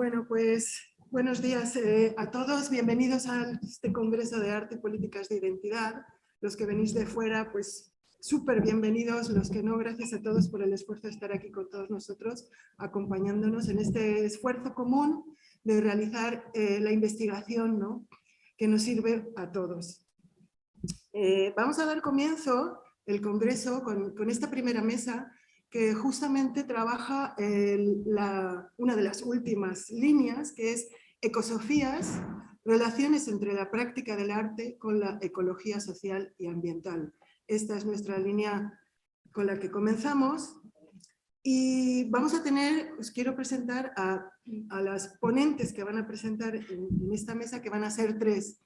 Bueno, pues buenos días a todos. Bienvenidos a este Congreso de Arte y Políticas de Identidad. Los que venís de fuera, pues súper bienvenidos. Los que no, gracias a todos por el esfuerzo de estar aquí con todos nosotros, acompañándonos en este esfuerzo común de realizar la investigación, ¿no?, que nos sirve a todos. Vamos a dar comienzo el Congreso con esta primera mesa que justamente trabaja una de las últimas líneas, que es ecosofías, relaciones entre la práctica del arte con la ecología social y ambiental. Esta es nuestra línea con la que comenzamos. Y vamos a tener, os quiero presentar a las ponentes que van a presentar en esta mesa, que van a ser tres.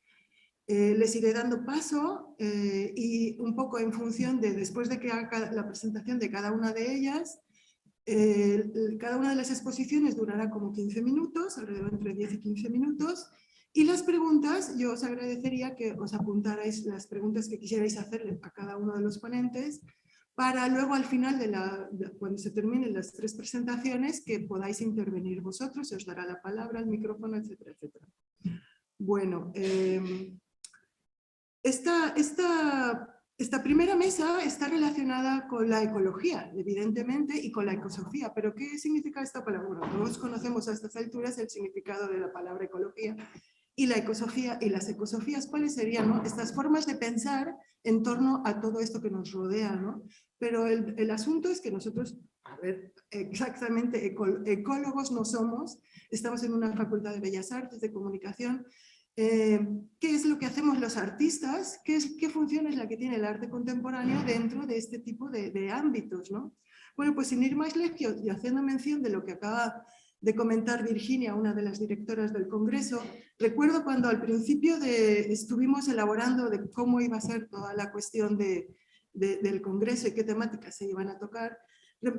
Les iré dando paso y un poco en función de, después de que haga la presentación de cada una de ellas, cada una de las exposiciones durará como 15 minutos, alrededor entre 10 y 15 minutos, y las preguntas, yo os agradecería que os apuntarais las preguntas que quisierais hacerle a cada uno de los ponentes, para luego al final, cuando se terminen las tres presentaciones, que podáis intervenir vosotros, se os dará la palabra, el micrófono, etcétera, etcétera. Bueno, esta primera mesa está relacionada con la ecología, evidentemente, y con la ecosofía. ¿Pero qué significa esta palabra? Bueno, todos conocemos a estas alturas el significado de la palabra ecología y la ecosofía. ¿Y las ecosofías cuáles serían, no?, estas formas de pensar en torno a todo esto que nos rodea, ¿no? Pero el asunto es que nosotros, a ver, exactamente ecólogos no somos, estamos en una facultad de Bellas Artes, de Comunicación. ¿Qué es lo que hacemos los artistas? ¿Qué función es la que tiene el arte contemporáneo dentro de este tipo de ámbitos, ¿no? Bueno, pues sin ir más lejos y haciendo mención de lo que acaba de comentar Virginia, una de las directoras del Congreso, recuerdo cuando al principio estuvimos elaborando de cómo iba a ser toda la cuestión del Congreso y qué temáticas se iban a tocar,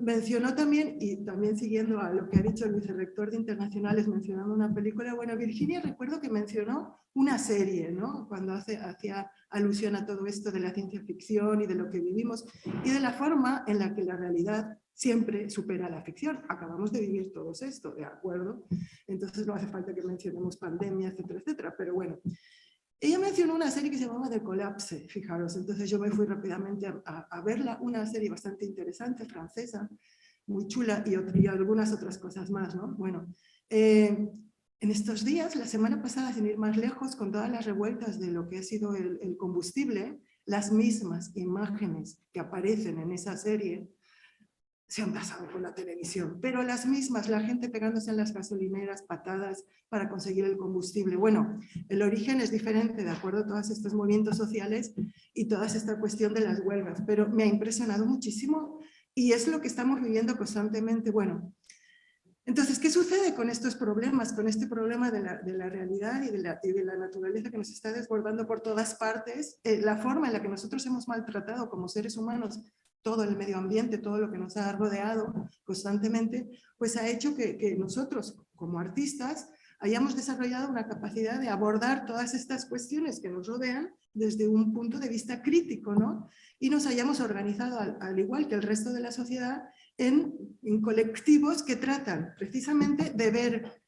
mencionó también, y también siguiendo a lo que ha dicho el vicerrector de Internacionales mencionando una película, bueno, Virginia recuerdo que mencionó una serie, ¿no?, cuando hacía alusión a todo esto de la ciencia ficción y de lo que vivimos y de la forma en la que la realidad siempre supera la ficción. Acabamos de vivir todos esto, ¿de acuerdo? Entonces no hace falta que mencionemos pandemia, etcétera, etcétera, pero bueno. Ella mencionó una serie que se llamaba The Collapse, fijaros, entonces yo me fui rápidamente a verla, una serie bastante interesante, francesa, muy chula, y algunas otras cosas más, ¿no? Bueno, en estos días, la semana pasada, sin ir más lejos, con todas las revueltas de lo que ha sido el combustible, las mismas imágenes que aparecen en esa serie se han pasado por la televisión, pero las mismas, la gente pegándose en las gasolineras, patadas para conseguir el combustible. Bueno, el origen es diferente, de acuerdo a todos estos movimientos sociales y toda esta cuestión de las huelgas, pero me ha impresionado muchísimo y es lo que estamos viviendo constantemente. Bueno, entonces, ¿qué sucede con estos problemas, con este problema de la realidad y de la naturaleza que nos está desbordando por todas partes? La forma en la que nosotros hemos maltratado como seres humanos todo el medio ambiente, todo lo que nos ha rodeado constantemente, pues ha hecho que nosotros, como artistas, hayamos desarrollado una capacidad de abordar todas estas cuestiones que nos rodean desde un punto de vista crítico, ¿no? Y nos hayamos organizado, al igual que el resto de la sociedad, en colectivos que tratan precisamente de ver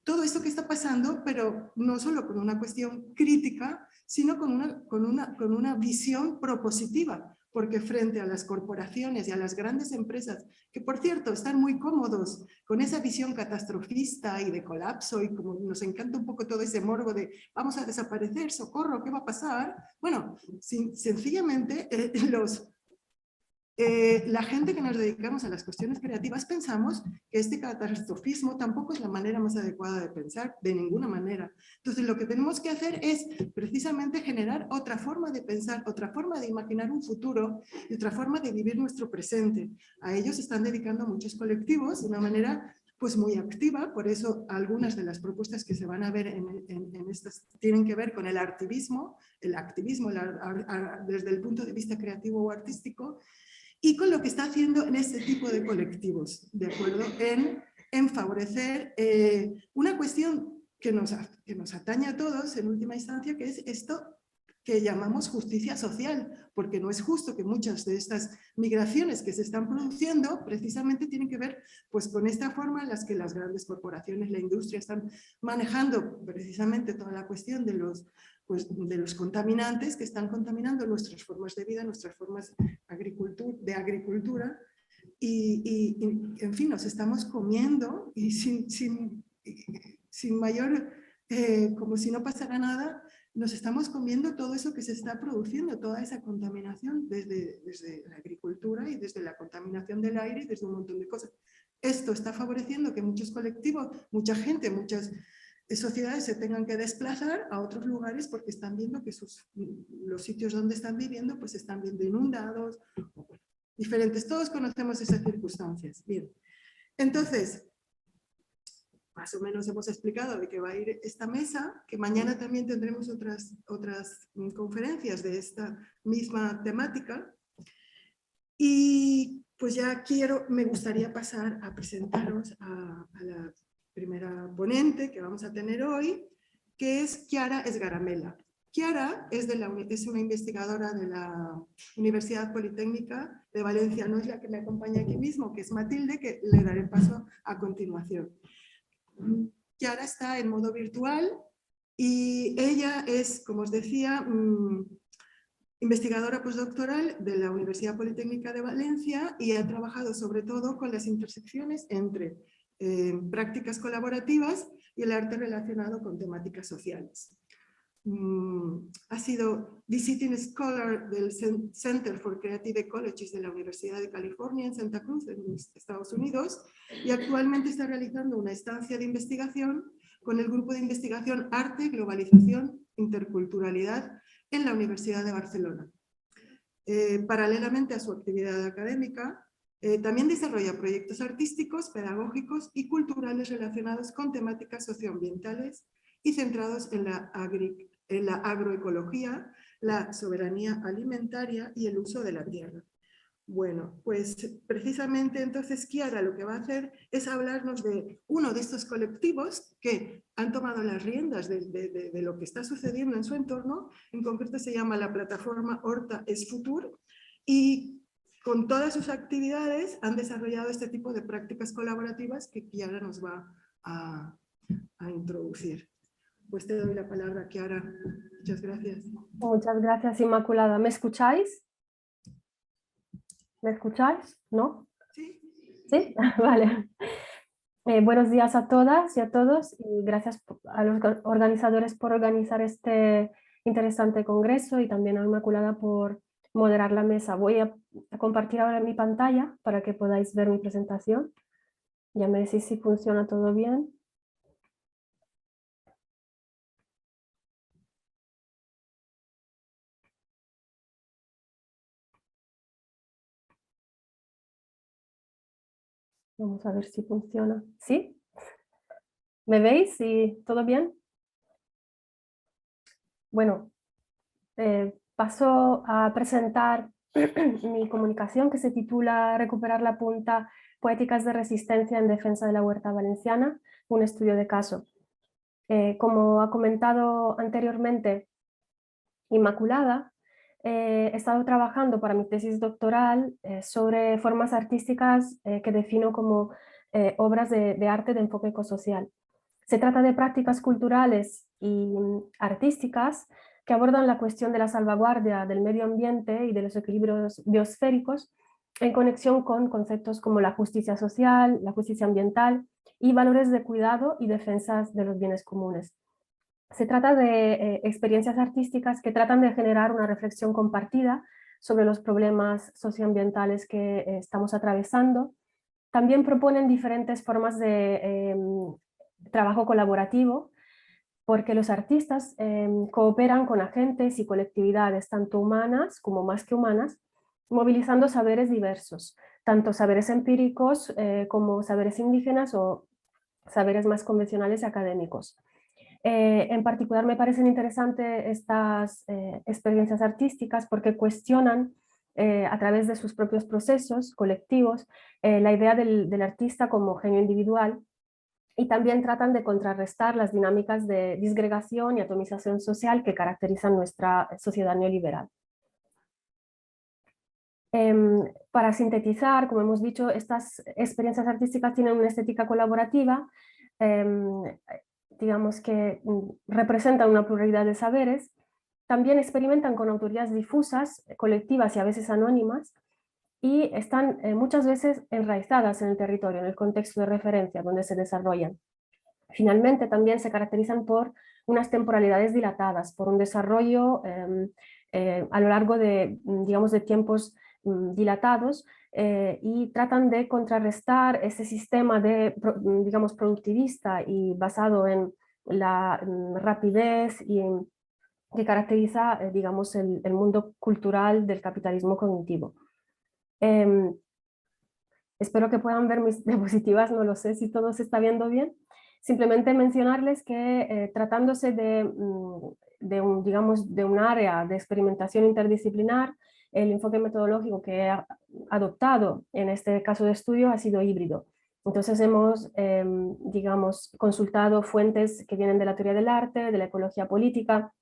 todo esto que está pasando, pero no solo con una cuestión crítica, sino con una visión propositiva, porque frente a las corporaciones y a las grandes empresas, que por cierto están muy cómodos con esa visión catastrofista y de colapso, y como nos encanta un poco todo ese morbo de vamos a desaparecer, socorro, ¿qué va a pasar? Bueno, sencillamente la gente que nos dedicamos a las cuestiones creativas pensamos que este catastrofismo tampoco es la manera más adecuada de pensar, de ninguna manera. Entonces lo que tenemos que hacer es precisamente generar otra forma de pensar, otra forma de imaginar un futuro y otra forma de vivir nuestro presente. A ellos se están dedicando muchos colectivos de una manera pues muy activa, por eso algunas de las propuestas que se van a ver en estas tienen que ver con el activismo desde el punto de vista creativo o artístico, y con lo que está haciendo en este tipo de colectivos, ¿de acuerdo? En favorecer una cuestión que nos atañe a todos en última instancia, que es esto que llamamos justicia social, porque no es justo que muchas de estas migraciones que se están produciendo precisamente tienen que ver pues, con esta forma en la que las grandes corporaciones, la industria están manejando precisamente toda la cuestión de los contaminantes que están contaminando nuestras formas de vida, nuestras formas de agricultura y, en fin, nos estamos comiendo y sin mayor, como si no pasara nada, nos estamos comiendo todo eso que se está produciendo, toda esa contaminación desde la agricultura y desde la contaminación del aire y desde un montón de cosas. Esto está favoreciendo que muchos colectivos, mucha gente, muchas sociedades se tengan que desplazar a otros lugares porque están viendo que los sitios donde están viviendo pues están viendo inundados, diferentes. Todos conocemos esas circunstancias. Bien, entonces, más o menos hemos explicado de qué va a ir esta mesa, que mañana también tendremos otras conferencias de esta misma temática. Y pues ya me gustaría pasar a presentaros a la primera ponente que vamos a tener hoy, que es Chiara Sgaramella. Chiara es una investigadora de la Universidad Politécnica de Valencia, no es la que me acompaña aquí mismo, que es Matilde, que le daré paso a continuación. Chiara está en modo virtual y ella es, como os decía, investigadora postdoctoral de la Universidad Politécnica de Valencia y ha trabajado sobre todo con las intersecciones entre prácticas colaborativas y el arte relacionado con temáticas sociales. Ha sido Visiting Scholar del Center for Creative Ecologies de la Universidad de California en Santa Cruz, en Estados Unidos, y actualmente está realizando una estancia de investigación con el grupo de investigación Arte, Globalización, Interculturalidad en la Universidad de Barcelona. Paralelamente a su actividad académica, también desarrolla proyectos artísticos, pedagógicos y culturales relacionados con temáticas socioambientales y centrados en la agroecología, la soberanía alimentaria y el uso de la tierra. Bueno, pues precisamente entonces Chiara lo que va a hacer es hablarnos de uno de estos colectivos que han tomado las riendas de lo que está sucediendo en su entorno. En concreto se llama la plataforma Horta es Futur y con todas sus actividades han desarrollado este tipo de prácticas colaborativas que Chiara nos va a introducir. Pues te doy la palabra, Chiara. Muchas gracias. Muchas gracias, Inmaculada. ¿Me escucháis? ¿Me escucháis? ¿No? Sí. ¿Sí? Vale. Buenos días a todas y a todos y gracias a los organizadores por organizar este interesante congreso y también a Inmaculada por moderar la mesa. Voy a compartir ahora mi pantalla para que podáis ver mi presentación. Ya me decís si funciona todo bien. Vamos a ver si funciona. ¿Sí? ¿Me veis? ¿Y todo bien? Bueno, paso a presentar mi comunicación que se titula Recuperar la punta, poéticas de resistencia en defensa de la huerta valenciana, un estudio de caso. Como ha comentado anteriormente Inmaculada, he estado trabajando para mi tesis doctoral sobre formas artísticas que defino como obras de arte de enfoque ecosocial. Se trata de prácticas culturales y artísticas que abordan la cuestión de la salvaguardia del medio ambiente y de los equilibrios biosféricos en conexión con conceptos como la justicia social, la justicia ambiental y valores de cuidado y defensas de los bienes comunes. Se trata de experiencias artísticas que tratan de generar una reflexión compartida sobre los problemas socioambientales que estamos atravesando. También proponen diferentes formas de trabajo colaborativo, porque los artistas cooperan con agentes y colectividades, tanto humanas como más que humanas, movilizando saberes diversos, tanto saberes empíricos como saberes indígenas o saberes más convencionales y académicos. En particular me parecen interesantes estas experiencias artísticas porque cuestionan a través de sus propios procesos colectivos la idea del artista como genio individual y también tratan de contrarrestar las dinámicas de disgregación y atomización social que caracterizan nuestra sociedad neoliberal. Para sintetizar, como hemos dicho, estas experiencias artísticas tienen una estética colaborativa, digamos que representan una pluralidad de saberes, también experimentan con autorías difusas, colectivas y a veces anónimas, y están muchas veces enraizadas en el territorio, en el contexto de referencia donde se desarrollan. Finalmente, también se caracterizan por unas temporalidades dilatadas, por un desarrollo a lo largo de, digamos, de tiempos dilatados, y tratan de contrarrestar ese sistema de, digamos, productivista y basado en la rapidez y que caracteriza, digamos, el mundo cultural del capitalismo cognitivo. Espero que puedan ver mis diapositivas, no lo sé si todo se está viendo bien. Simplemente mencionarles que tratándose digamos, de un área de experimentación interdisciplinar, el enfoque metodológico que he adoptado en este caso de estudio ha sido híbrido. Entonces hemos, digamos, consultado fuentes que vienen de la teoría del arte, de la ecología política,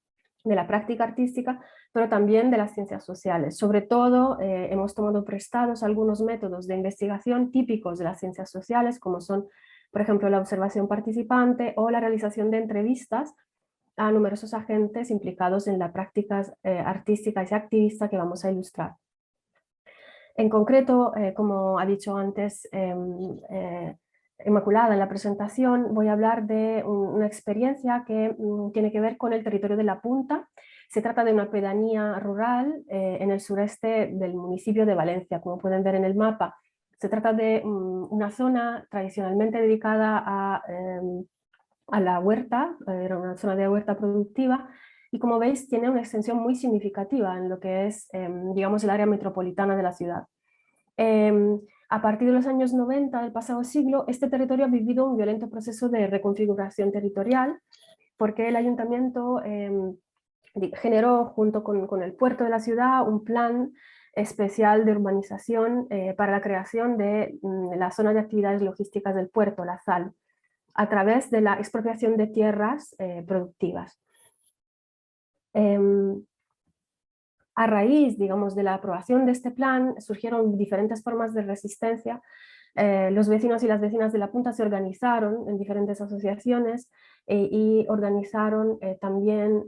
de la práctica artística, pero también de las ciencias sociales. Sobre todo hemos tomado prestados algunos métodos de investigación típicos de las ciencias sociales, como son, por ejemplo, la observación participante o la realización de entrevistas a numerosos agentes implicados en las prácticas artísticas y activistas que vamos a ilustrar. En concreto, como ha dicho antes Inmaculada en la presentación, voy a hablar de una experiencia que tiene que ver con el territorio de La Punta. Se trata de una pedanía rural en el sureste del municipio de Valencia, como pueden ver en el mapa. Se trata de una zona tradicionalmente dedicada a la huerta, era una zona de huerta productiva, y como veis tiene una extensión muy significativa en lo que es, digamos, el área metropolitana de la ciudad. A partir de los años 90 del pasado siglo, este territorio ha vivido un violento proceso de reconfiguración territorial, porque el ayuntamiento generó, junto con el puerto de la ciudad, un plan especial de urbanización para la creación de la zona de actividades logísticas del puerto, la ZAL, a través de la expropiación de tierras productivas. A raíz, digamos, de la aprobación de este plan, surgieron diferentes formas de resistencia. Los vecinos y las vecinas de La Punta se organizaron en diferentes asociaciones y organizaron también,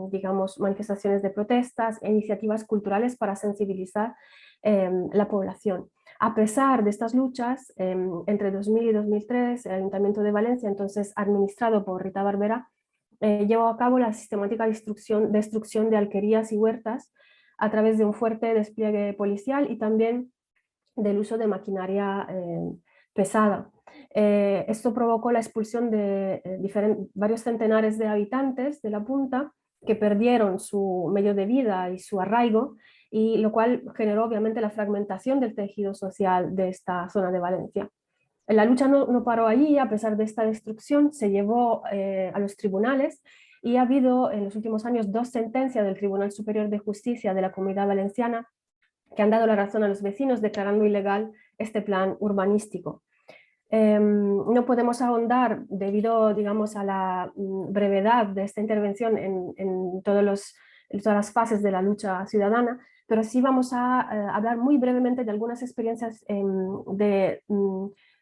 digamos, manifestaciones de protestas e iniciativas culturales para sensibilizar la población. A pesar de estas luchas, entre 2000 y 2003, el Ayuntamiento de Valencia, entonces administrado por Rita Barberá, llevó a cabo la sistemática destrucción de alquerías y huertas a través de un fuerte despliegue policial y también del uso de maquinaria pesada. Esto provocó la expulsión de varios centenares de habitantes de La Punta que perdieron su medio de vida y su arraigo, y lo cual generó obviamente la fragmentación del tejido social de esta zona de Valencia. La lucha no paró allí. A pesar de esta destrucción, se llevó a los tribunales y ha habido en los últimos años 2 sentencias del Tribunal Superior de Justicia de la Comunidad Valenciana que han dado la razón a los vecinos declarando ilegal este plan urbanístico. No podemos ahondar debido, digamos, a la brevedad de esta intervención en todas las fases de la lucha ciudadana, pero sí vamos a hablar muy brevemente de algunas experiencias de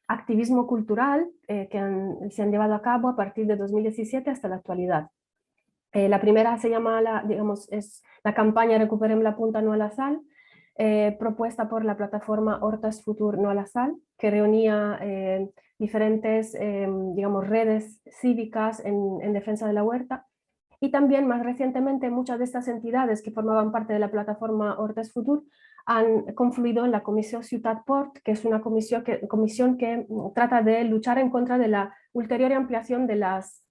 activismo cultural que se han llevado a cabo a partir de 2017 hasta la actualidad. La primera se llama, digamos, es la campaña Recuperem la Punta no a la sal, propuesta por la plataforma Hortas Futur no a la sal, que reunía diferentes, digamos, redes cívicas en defensa de la huerta. Y también, más recientemente, muchas de estas entidades que formaban parte de la plataforma Hortas Futur han confluido en la Comisión Ciutat Port, que es una comisión que trata de luchar en contra de la ulterior ampliación de las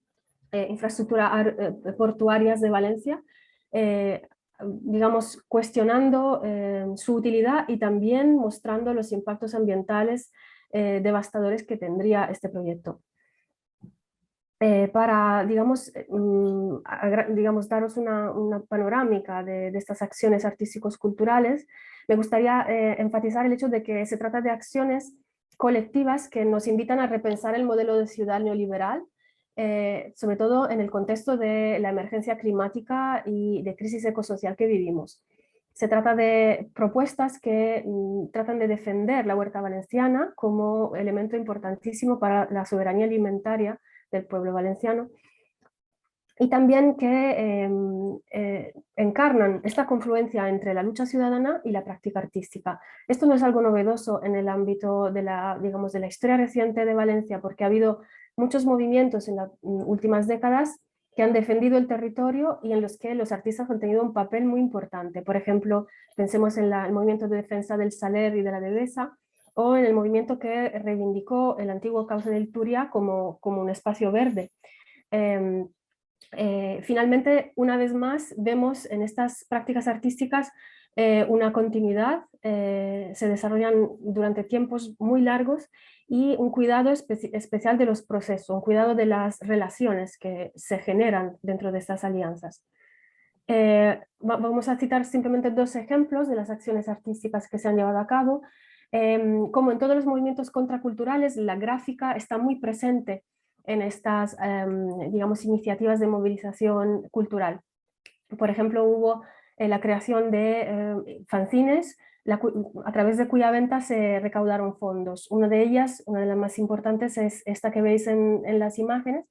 infraestructuras portuarias de Valencia, digamos, cuestionando su utilidad y también mostrando los impactos ambientales devastadores que tendría este proyecto. Para, digamos, daros una panorámica de estas acciones artísticos culturales, me gustaría enfatizar el hecho de que se trata de acciones colectivas que nos invitan a repensar el modelo de ciudad neoliberal, sobre todo en el contexto de la emergencia climática y de crisis ecosocial que vivimos. Se trata de propuestas que tratan de defender la huerta valenciana como elemento importantísimo para la soberanía alimentaria del pueblo valenciano, y también que encarnan esta confluencia entre la lucha ciudadana y la práctica artística. Esto no es algo novedoso en el ámbito de la, digamos, de la historia reciente de Valencia, porque ha habido muchos movimientos en las últimas décadas que han defendido el territorio y en los que los artistas han tenido un papel muy importante. Por ejemplo, pensemos en el movimiento de defensa del Saler y de la Devesa, o en el movimiento que reivindicó el antiguo cauce del Turia como un espacio verde. Finalmente, una vez más, vemos en estas prácticas artísticas una continuidad, se desarrollan durante tiempos muy largos, y un cuidado especial de los procesos, un cuidado de las relaciones que se generan dentro de estas alianzas. Vamos a citar simplemente dos ejemplos de las acciones artísticas que se han llevado a cabo. Como en todos los movimientos contraculturales, la gráfica está muy presente en estas, digamos, iniciativas de movilización cultural. Por ejemplo, hubo la creación de fanzines, a través de cuya venta se recaudaron fondos. Una de ellas, una de las más importantes, es esta que veis en las imágenes,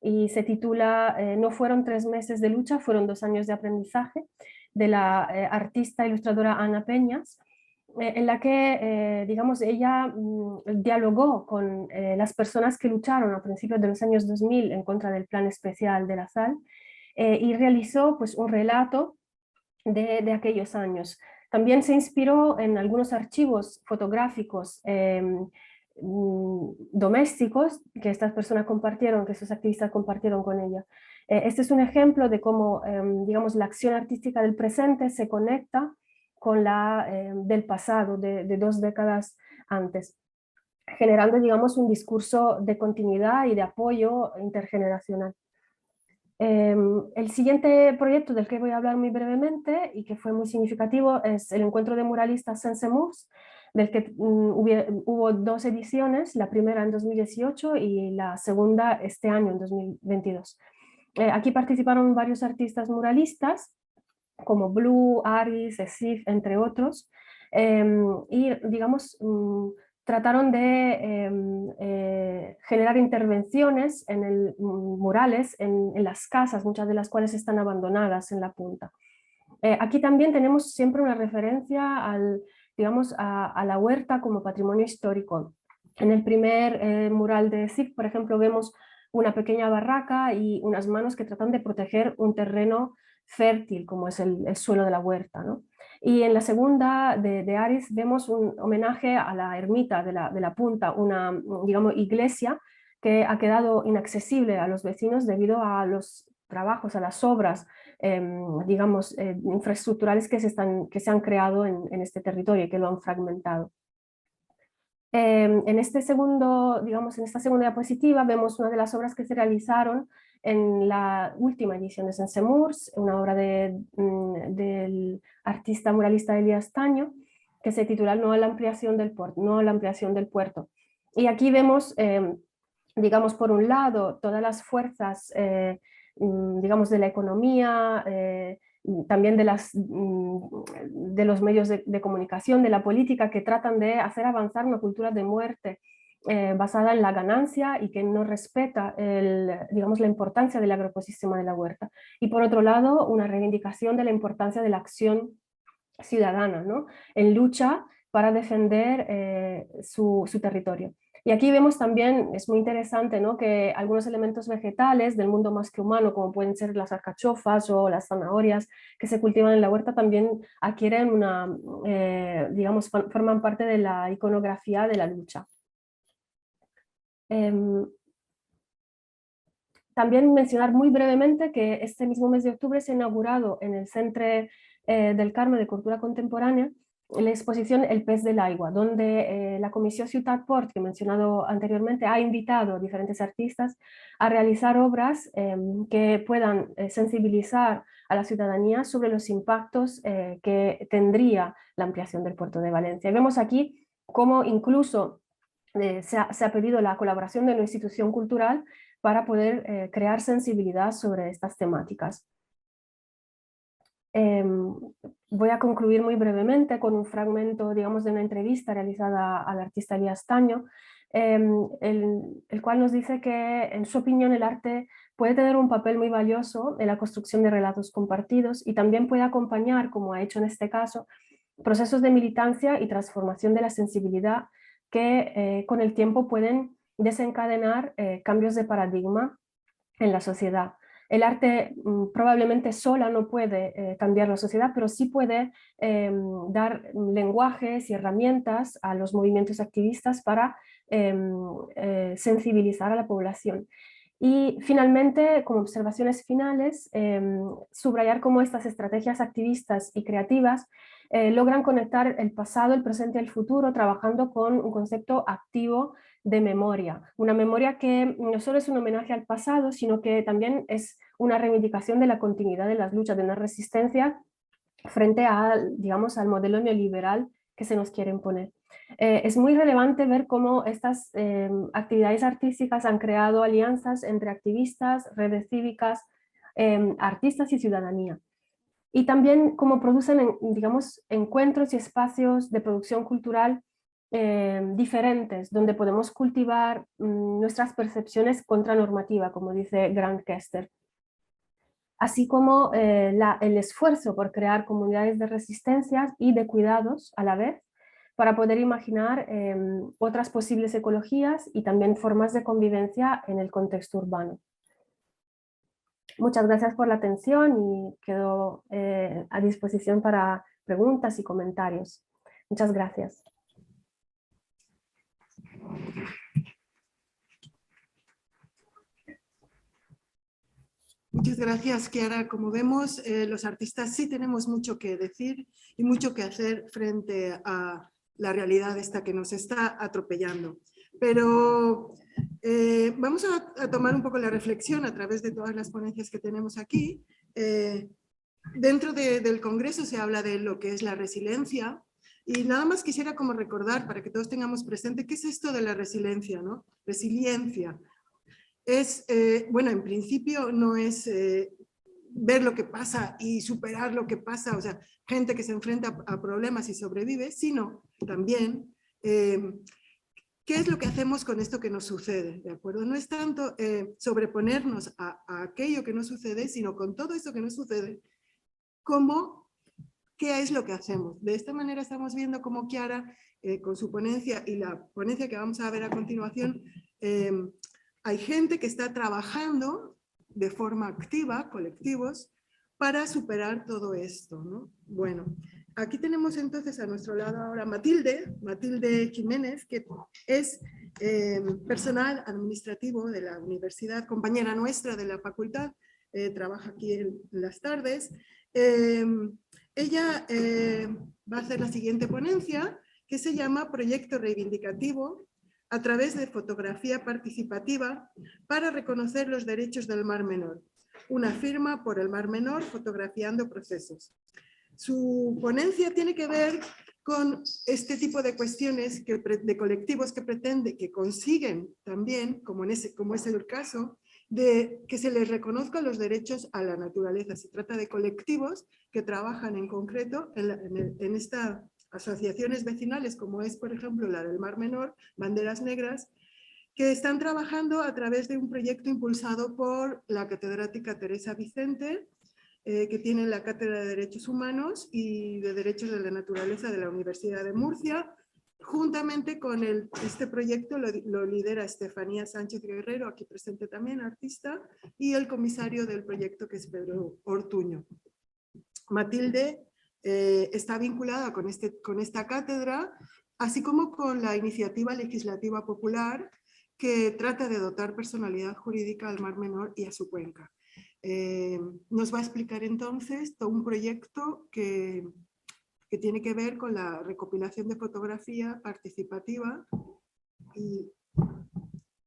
y se titula No fueron 3 meses de lucha, fueron 2 años de aprendizaje, de la artista ilustradora Ana Peñas, en la que, digamos, ella dialogó con las personas que lucharon a principios de los años 2000 en contra del Plan Especial de la Sal, y realizó pues un relato de aquellos años. También se inspiró en algunos archivos fotográficos domésticos que estas personas compartieron, que esos activistas compartieron con ella. Este es un ejemplo de cómo, digamos, la acción artística del presente se conecta con la del pasado, de 2 décadas antes, generando, digamos, un discurso de continuidad y de apoyo intergeneracional. El siguiente proyecto del que voy a hablar muy brevemente y que fue muy significativo es el Encuentro de Muralistas Sense Moves, del que hubo 2 ediciones, la primera en 2018 y la segunda este año, en 2022. Aquí participaron varios artistas muralistas, como Blue, Aris, Esif, entre otros, y digamos, trataron de generar intervenciones en murales en las casas, muchas de las cuales están abandonadas en la punta. Aquí también tenemos siempre una referencia digamos, a la huerta como patrimonio histórico. En el primer mural de Esif, por ejemplo, vemos una pequeña barraca y unas manos que tratan de proteger un terreno fértil como es el suelo de la huerta, ¿no? Y en la segunda de Aris vemos un homenaje a la ermita de la punta, una, digamos, iglesia que ha quedado inaccesible a los vecinos debido a los trabajos, a las obras, digamos, infraestructurales que se han creado en este territorio y que lo han fragmentado. En este segundo, digamos, en esta segunda diapositiva vemos una de las obras que se realizaron en la última edición de Sense Moves, una obra del artista muralista Elías Taño, que se titula No a la ampliación del puerto, no a la ampliación del puerto. Y aquí vemos, digamos, por un lado, todas las fuerzas, digamos, de la economía, también de los medios de comunicación, de la política, que tratan de hacer avanzar una cultura de muerte basada en la ganancia y que no respeta digamos, la importancia del agroecosistema de la huerta. Y por otro lado, una reivindicación de la importancia de la acción ciudadana, ¿no?, en lucha para defender su territorio. Y aquí vemos también, es muy interesante, ¿no?, que algunos elementos vegetales del mundo más que humano, como pueden ser las alcachofas o las zanahorias que se cultivan en la huerta, también adquieren digamos, forman parte de la iconografía de la lucha. También mencionar muy brevemente que este mismo mes de octubre se ha inaugurado en el Centre del Carme de Cultura Contemporánea la exposición El pez del agua, donde la Comisión Ciutat Port, que he mencionado anteriormente, ha invitado a diferentes artistas a realizar obras que puedan sensibilizar a la ciudadanía sobre los impactos que tendría la ampliación del puerto de Valencia. Y vemos aquí cómo incluso se ha pedido la colaboración de una institución cultural para poder crear sensibilidad sobre estas temáticas. Voy a concluir muy brevemente con un fragmento, digamos, de una entrevista realizada al artista Elías Taño, el cual nos dice que, en su opinión, el arte puede tener un papel muy valioso en la construcción de relatos compartidos y también puede acompañar, como ha hecho en este caso, procesos de militancia y transformación de la sensibilidad que con el tiempo pueden desencadenar cambios de paradigma en la sociedad. El arte probablemente sola no puede cambiar la sociedad, pero sí puede dar lenguajes y herramientas a los movimientos activistas para sensibilizar a la población. Y finalmente, como observaciones finales, subrayar cómo estas estrategias activistas y creativas logran conectar el pasado, el presente y el futuro, trabajando con un concepto activo de memoria. Una memoria que no solo es un homenaje al pasado, sino que también es una reivindicación de la continuidad de las luchas, de una resistencia frente a, digamos, al modelo neoliberal que se nos quiere imponer. Es muy relevante ver cómo estas actividades artísticas han creado alianzas entre activistas, redes cívicas, artistas y ciudadanía. Y también cómo producen, digamos, encuentros y espacios de producción cultural diferentes, donde podemos cultivar nuestras percepciones contranormativas, como dice Grant Kester. Así como el esfuerzo por crear comunidades de resistencias y de cuidados a la vez, para poder imaginar otras posibles ecologías y también formas de convivencia en el contexto urbano. Muchas gracias por la atención y quedo a disposición para preguntas y comentarios. Muchas gracias. Muchas gracias, Chiara. Como vemos, los artistas sí tenemos mucho que decir y mucho que hacer frente a la realidad esta que nos está atropellando. Pero vamos a tomar un poco la reflexión a través de todas las ponencias que tenemos aquí. Dentro del Congreso se habla de lo que es la resiliencia y nada más quisiera como recordar para que todos tengamos presente qué es esto de la resiliencia, ¿no? Resiliencia. Es, bueno, en principio no es ver lo que pasa y superar lo que pasa, o sea, gente que se enfrenta a problemas y sobrevive, sino también qué es lo que hacemos con esto que nos sucede, ¿de acuerdo? No es tanto sobreponernos a aquello que nos sucede, sino con todo esto que nos sucede, ¿qué es lo que hacemos? De esta manera estamos viendo cómo Chiara, con su ponencia y la ponencia que vamos a ver a continuación, hay gente que está trabajando de forma activa, colectivos, para superar todo esto, ¿no? Bueno, aquí tenemos entonces a nuestro lado ahora Matilde Jiménez, que es personal administrativo de la universidad, compañera nuestra de la facultad, trabaja aquí en las tardes. Ella va a hacer la siguiente ponencia, que se llama Proyecto Reivindicativo a través de fotografía participativa para reconocer los derechos del Mar Menor. Una firma por el Mar Menor fotografiando procesos. Su ponencia tiene que ver con este tipo de cuestiones de colectivos que consiguen también, como es el caso, de que se les reconozcan los derechos a la naturaleza. Se trata de colectivos que trabajan en concreto en estas asociaciones vecinales, como es, por ejemplo, la del Mar Menor, Banderas Negras, que están trabajando a través de un proyecto impulsado por la catedrática Teresa Vicente, que tiene la Cátedra de Derechos Humanos y de Derechos de la Naturaleza de la Universidad de Murcia. Juntamente con este proyecto lo lidera Estefanía Sánchez Guerrero, aquí presente también, artista, y el comisario del proyecto, que es Pedro Ortuño. Matilde está vinculada con esta cátedra, así como con la iniciativa legislativa popular que trata de dotar personalidad jurídica al Mar Menor y a su cuenca. Nos va a explicar entonces todo un proyecto que tiene que ver con la recopilación de fotografía participativa. Y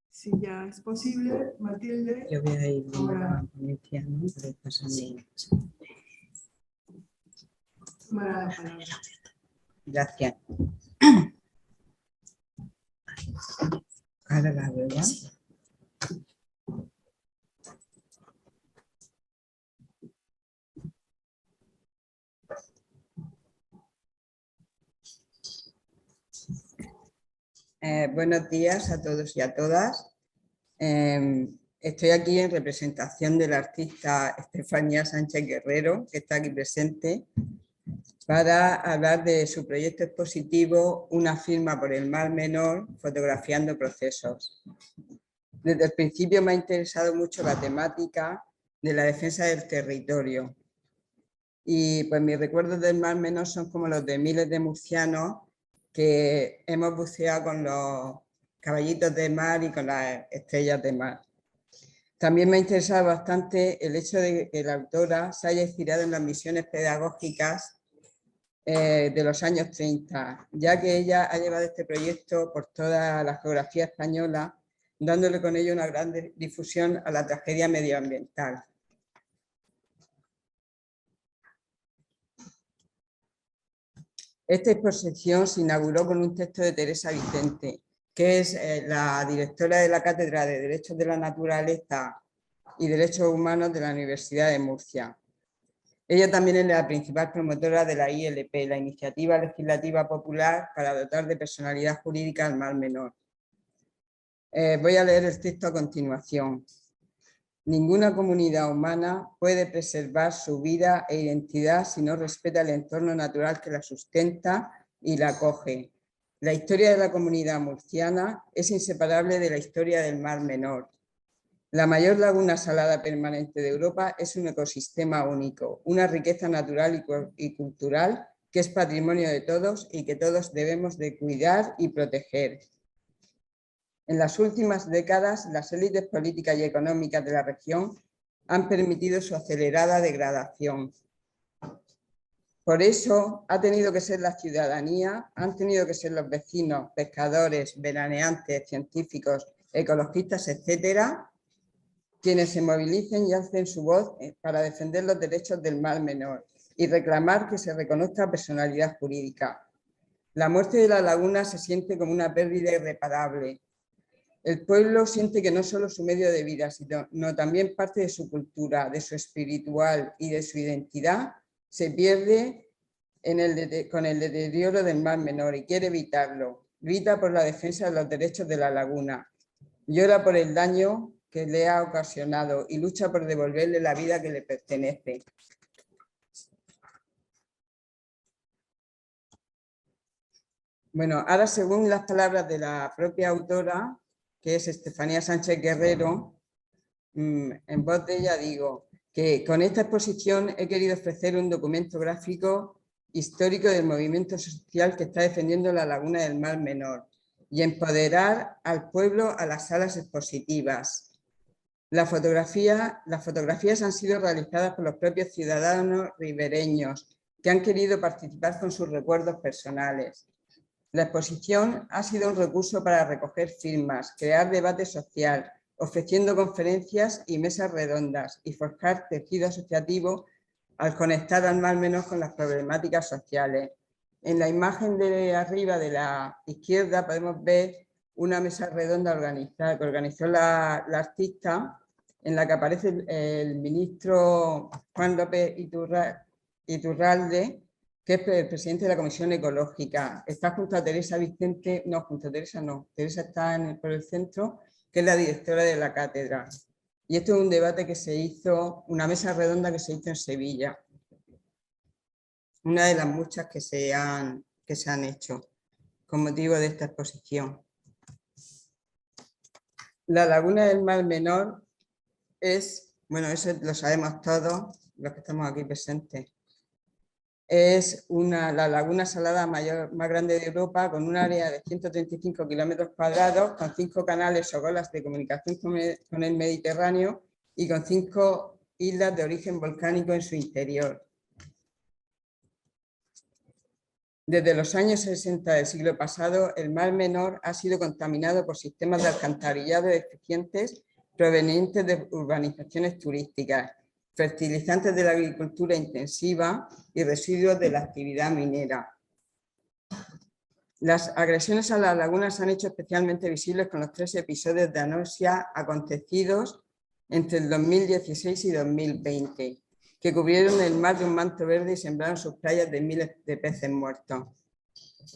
si ya es posible, Matilde. Yo voy a ir a la ponencia, ¿no? Gracias. Carga, ¿verdad? Buenos días a todos y a todas. Estoy aquí en representación de la artista Estefanía Sánchez Guerrero, que está aquí presente, para hablar de su proyecto expositivo Una firma por el Mar Menor, fotografiando procesos. Desde el principio me ha interesado mucho la temática de la defensa del territorio. Y pues mis recuerdos del Mar Menor son como los de miles de murcianos que hemos buceado con los caballitos de mar y con las estrellas de mar. También me ha interesado bastante el hecho de que la autora se haya inspirado en las misiones pedagógicas de los años 30, ya que ella ha llevado este proyecto por toda la geografía española, dándole con ello una gran difusión a la tragedia medioambiental. Esta exposición se inauguró con un texto de Teresa Vicente, que es la directora de la Cátedra de Derechos de la Naturaleza y Derechos Humanos de la Universidad de Murcia. Ella también es la principal promotora de la ILP, la Iniciativa Legislativa Popular para dotar de personalidad jurídica al Mar Menor. Voy a leer el texto a continuación. Ninguna comunidad humana puede preservar su vida e identidad si no respeta el entorno natural que la sustenta y la acoge. La historia de la comunidad murciana es inseparable de la historia del Mar Menor. La mayor laguna salada permanente de Europa es un ecosistema único, una riqueza natural y cultural que es patrimonio de todos y que todos debemos de cuidar y proteger. En las últimas décadas, las élites políticas y económicas de la región han permitido su acelerada degradación. Por eso ha tenido que ser la ciudadanía, han tenido que ser los vecinos, pescadores, veraneantes, científicos, ecologistas, etcétera, quienes se movilicen y alcen su voz para defender los derechos del Mar Menor y reclamar que se reconozca personalidad jurídica. La muerte de la laguna se siente como una pérdida irreparable. El pueblo siente que no solo su medio de vida, sino también parte de su cultura, de su espiritual y de su identidad se pierde con el deterioro del Mar Menor y quiere evitarlo. Grita por la defensa de los derechos de la laguna. Llora por el daño que le ha ocasionado y lucha por devolverle la vida que le pertenece. Bueno, ahora según las palabras de la propia autora, que es Estefanía Sánchez Guerrero, en voz de ella digo que con esta exposición he querido ofrecer un documento gráfico histórico del movimiento social que está defendiendo la laguna del Mar Menor y empoderar al pueblo a las salas expositivas. Las fotografías han sido realizadas por los propios ciudadanos ribereños que han querido participar con sus recuerdos personales. La exposición ha sido un recurso para recoger firmas, crear debate social, ofreciendo conferencias y mesas redondas y forjar tejido asociativo al conectar al Mar Menor con las problemáticas sociales. En la imagen de arriba de la izquierda podemos ver una mesa redonda organizada, que organizó la artista, en la que aparece el ministro Juan López Iturralde, que es el presidente de la Comisión Ecológica. Está junto a Teresa Vicente, no, junto a Teresa no, Teresa está por el centro, que es la directora de la cátedra. Y esto es un debate que se hizo, una mesa redonda que se hizo en Sevilla. Una de las muchas que se han hecho con motivo de esta exposición. La laguna del Mar Menor es, bueno, eso lo sabemos todos, los que estamos aquí presentes. Es la laguna salada más grande de Europa, con un área de 135 kilómetros cuadrados, con 5 canales o golas de comunicación con el Mediterráneo y con 5 islas de origen volcánico en su interior. Desde los años 60 del siglo pasado, el Mar Menor ha sido contaminado por sistemas de alcantarillado deficientes provenientes de urbanizaciones turísticas, fertilizantes de la agricultura intensiva y residuos de la actividad minera. Las agresiones a la laguna se han hecho especialmente visibles con los 3 episodios de anoxia acontecidos entre el 2016 y 2020, que cubrieron el mar de un manto verde y sembraron sus playas de miles de peces muertos.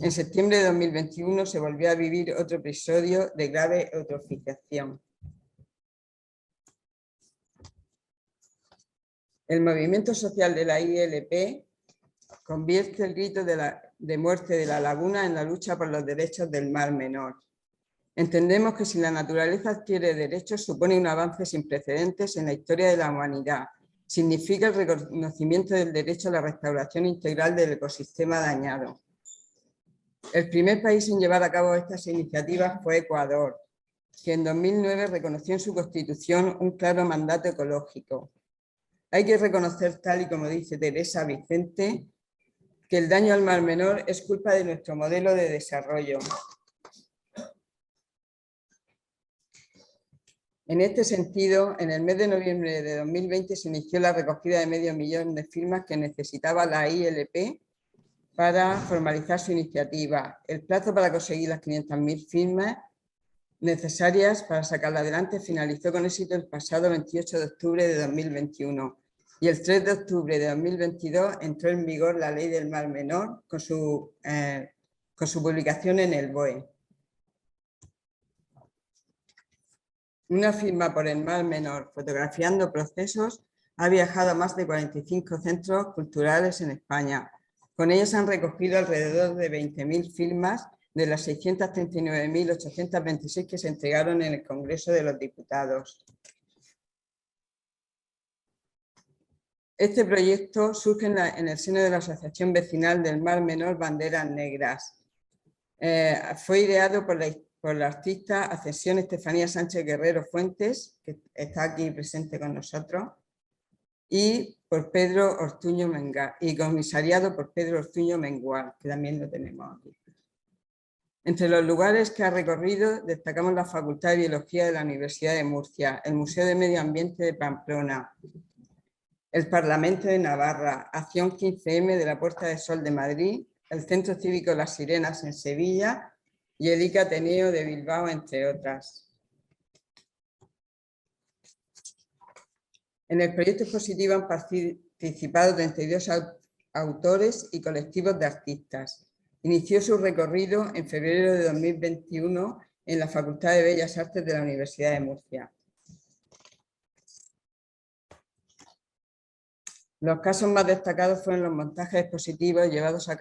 En septiembre de 2021 se volvió a vivir otro episodio de grave eutrofización. El movimiento social de la ILP convierte el grito de muerte de la laguna en la lucha por los derechos del Mar Menor. Entendemos que si la naturaleza adquiere derechos supone un avance sin precedentes en la historia de la humanidad. Significa el reconocimiento del derecho a la restauración integral del ecosistema dañado. El primer país en llevar a cabo estas iniciativas fue Ecuador, que en 2009 reconoció en su constitución un claro mandato ecológico. Hay que reconocer, tal y como dice Teresa Vicente, que el daño al Mar Menor es culpa de nuestro modelo de desarrollo. En este sentido, en el mes de noviembre de 2020 se inició la recogida de 500.000 de firmas que necesitaba la ILP para formalizar su iniciativa. El plazo para conseguir las 500.000 firmas necesarias para sacarla adelante finalizó con éxito el pasado 28 de octubre de 2021. Y el 3 de octubre de 2022 entró en vigor la Ley del Mar Menor con su publicación en el BOE. Una firma por el Mar Menor, fotografiando procesos, ha viajado a más de 45 centros culturales en España. Con ellos han recogido alrededor de 20.000 firmas de las 639.826 que se entregaron en el Congreso de los Diputados. Este proyecto surge en el seno de la Asociación Vecinal del Mar Menor Banderas Negras. Fue ideado por la artista Ascensión Estefanía Sánchez Guerrero Fuentes, que está aquí presente con nosotros, y por Pedro Ortuño Mengual, y comisariado por Pedro Ortuño Mengual, que también lo tenemos aquí. Entre los lugares que ha recorrido destacamos la Facultad de Biología de la Universidad de Murcia, el Museo de Medio Ambiente de Pamplona, el Parlamento de Navarra, Acción 15M de la Puerta del Sol de Madrid, el Centro Cívico Las Sirenas en Sevilla y el ICA Ateneo de Bilbao, entre otras. En el proyecto expositivo han participado 32 autores y colectivos de artistas. Inició su recorrido en febrero de 2021 en la Facultad de Bellas Artes de la Universidad de Murcia. Los casos más destacados fueron los montajes expositivos llevados a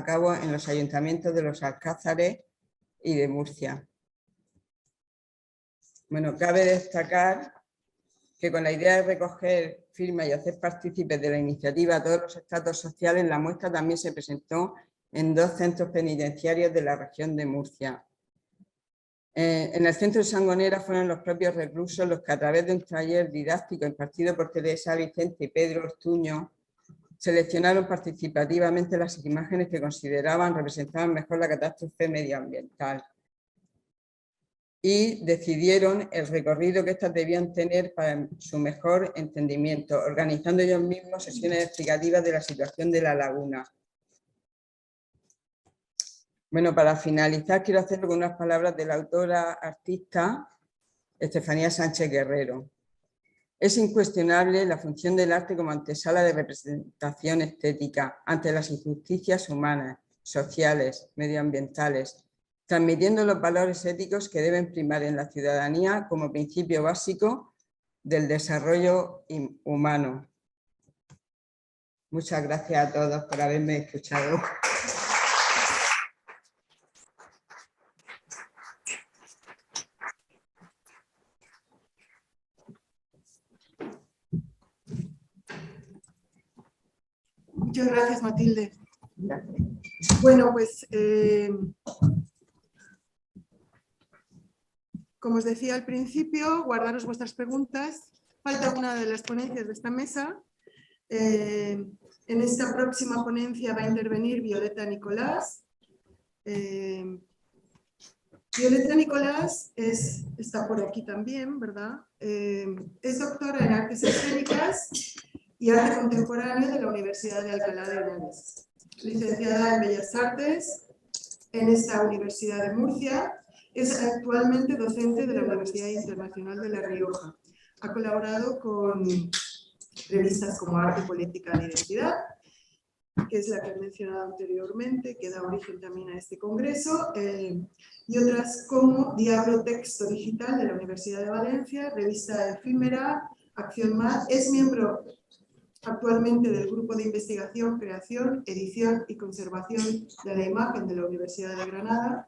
cabo en los ayuntamientos de Los Alcázares y de Murcia. Bueno, cabe destacar que con la idea de recoger firmas y hacer partícipes de la iniciativa a todos los estratos sociales, la muestra también se presentó en 2 centros penitenciarios de la región de Murcia. En el centro de Sangonera fueron los propios reclusos los que, a través de un taller didáctico impartido por Teresa Vicente y Pedro Ortuño, seleccionaron participativamente las imágenes que consideraban representaban mejor la catástrofe medioambiental y decidieron el recorrido que éstas debían tener para su mejor entendimiento, organizando ellos mismos sesiones explicativas de la situación de la laguna. Bueno, para finalizar quiero hacerlo con unas palabras de la autora artista Estefanía Sánchez Guerrero. Es incuestionable la función del arte como antesala de representación estética ante las injusticias humanas, sociales, medioambientales, transmitiendo los valores éticos que deben primar en la ciudadanía como principio básico del desarrollo humano. Muchas gracias a todos por haberme escuchado. Muchas gracias, Matilde. Bueno, pues como os decía al principio, guardaros vuestras preguntas. Falta una de las ponencias de esta mesa. En esta próxima ponencia va a intervenir Violeta Nicolás. Violeta Nicolás está por aquí también, ¿verdad? Es doctora en Artes Escénicas y Arte Contemporáneo de la Universidad de Alcalá de Henares. Licenciada en Bellas Artes en esta Universidad de Murcia. Es actualmente docente de la Universidad Internacional de La Rioja. Ha colaborado con revistas como Arte, Política e Identidad, que es la que he mencionado anteriormente, que da origen también a este congreso, y otras como Diablo Texto Digital de la Universidad de Valencia, Revista Efímera, Acción Más. Es miembro actualmente del Grupo de Investigación, Creación, Edición y Conservación de la Imagen de la Universidad de Granada,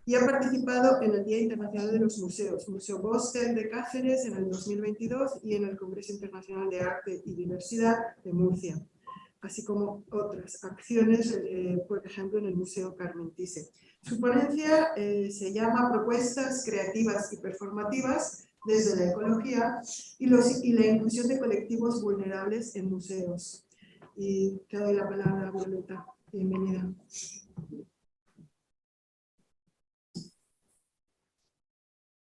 y ha participado en el Día Internacional de los Museos, Museo Bostel de Cáceres en el 2022 y en el Congreso Internacional de Arte y Diversidad de Murcia, así como otras acciones, por ejemplo, en el Museo Carmen Thysse. Su ponencia se llama Propuestas creativas y performativas desde la ecología y la inclusión de colectivos vulnerables en museos. Y te doy la palabra, Violeta. Bienvenida.